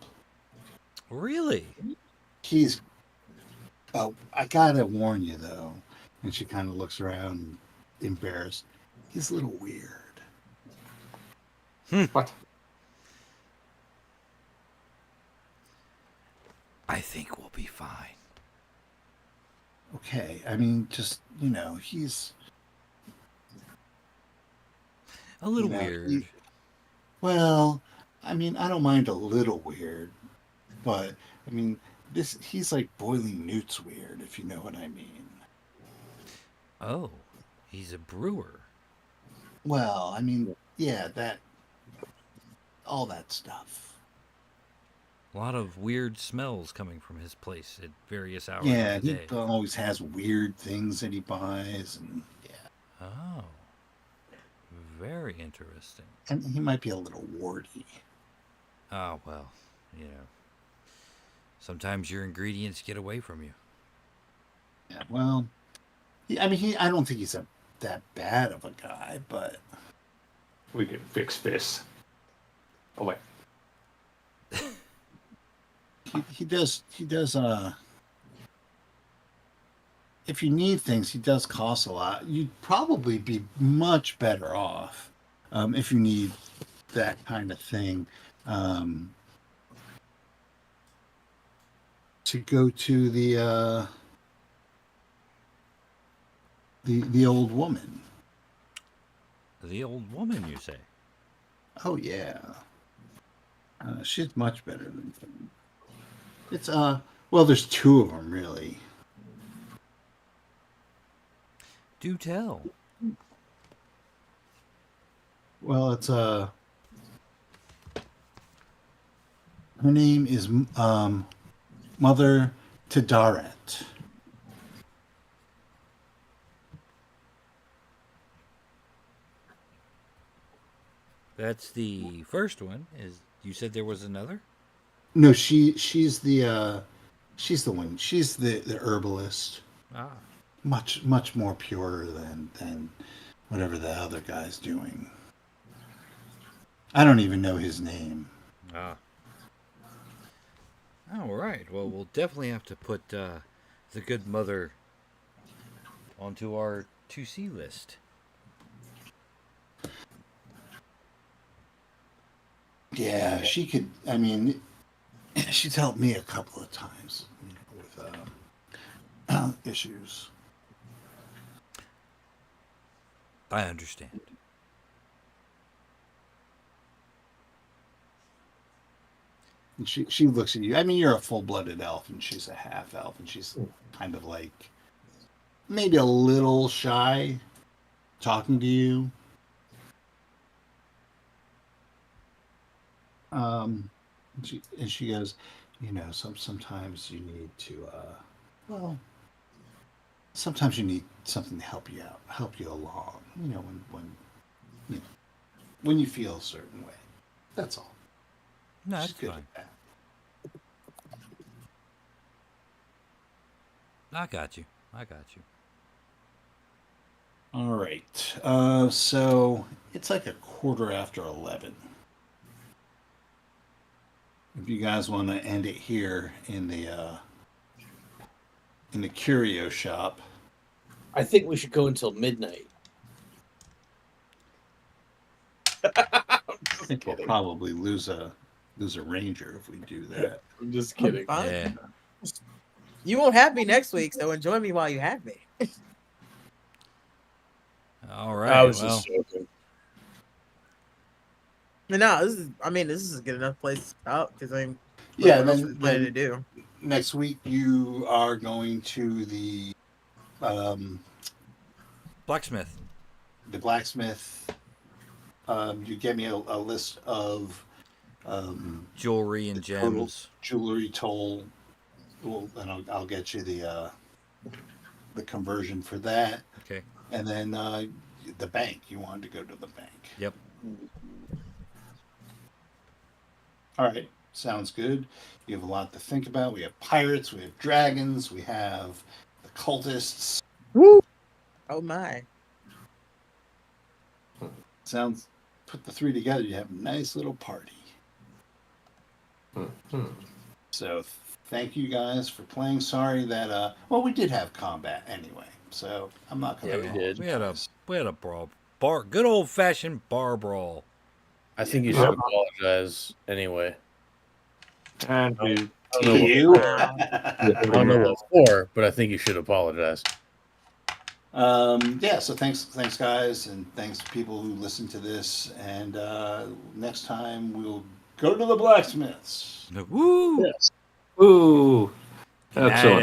Really? He's, I gotta warn you though, and she kind of looks around, embarrassed. He's a little weird. What? I think we'll be fine. Okay, I mean, just he's A little you know, weird. well, I mean, I don't mind a little weird, but I mean, he's like boiling newts weird, if you know what I mean. Oh, he's a brewer. Well, I mean, yeah, all that stuff. A lot of weird smells coming from his place at various hours Yeah, of the he day. always has weird things that he buys, and yeah, Oh, very interesting. and he might be a little warty. Oh, well, sometimes your ingredients get away from you. Yeah, well, I don't think he's that bad of a guy, but We can fix this. Oh wait. he does if you need things, he does cost a lot. You'd probably be much better off if you need that kind of thing to go to the old woman. The old woman, you say? Oh yeah, she's much better than him. It's well, there's two of them really. Do tell. Well, it's her name is Mother Tadaret. That's the first one. Is you said there was another? No, she's the one. She's the herbalist. Ah, Much more pure than whatever the other guy's doing. I don't even know his name. ah. All right. Well, we'll definitely have to put the good mother onto our 2C list. Yeah, she could. I mean, she's helped me a couple of times with issues. I understand. And she looks at you. I mean, you're a full-blooded elf, and she's a half elf, and she's kind of like maybe a little shy talking to you. And she goes, sometimes you need to, well, sometimes you need something to help you out, help you along. When you feel a certain way. That's all. No, She's that's good fine. at that. I got you. All right. So it's like 11:15. If you guys want to end it here in the curio shop, I think we should go until midnight. I think we'll probably lose a ranger if we do that. I'm just kidding. Fine. Yeah. You won't have me next week, so enjoy me while you have me. All right. I was well, just joking. No, this is a good enough place out because I'm Yeah, what else then- we planning to then- do. Next week you are going to the blacksmith. blacksmith. You get me a list of Jewelry and total gems. jewelry toll. Well, and I'll get you the conversion for that. Okay. And then the bank. You wanted to go to the bank. Yep. All right, sounds good. You have a lot to think about. We have pirates, we have dragons, we have the cultists. Oh my. Sounds, put the three together, you have a nice little party. So thank you guys for playing. Sorry that well, we did have combat anyway, so I'm not gonna Yeah, we did. We had a brawl. Good old fashioned bar brawl. I think you should apologize anyway. And we I don't know you. I don't know what for, but I think you should apologize. Yeah, so thanks guys, and thanks to people who listen to this, and next time we'll go to the blacksmiths. Woo! Ooh, Night, excellent.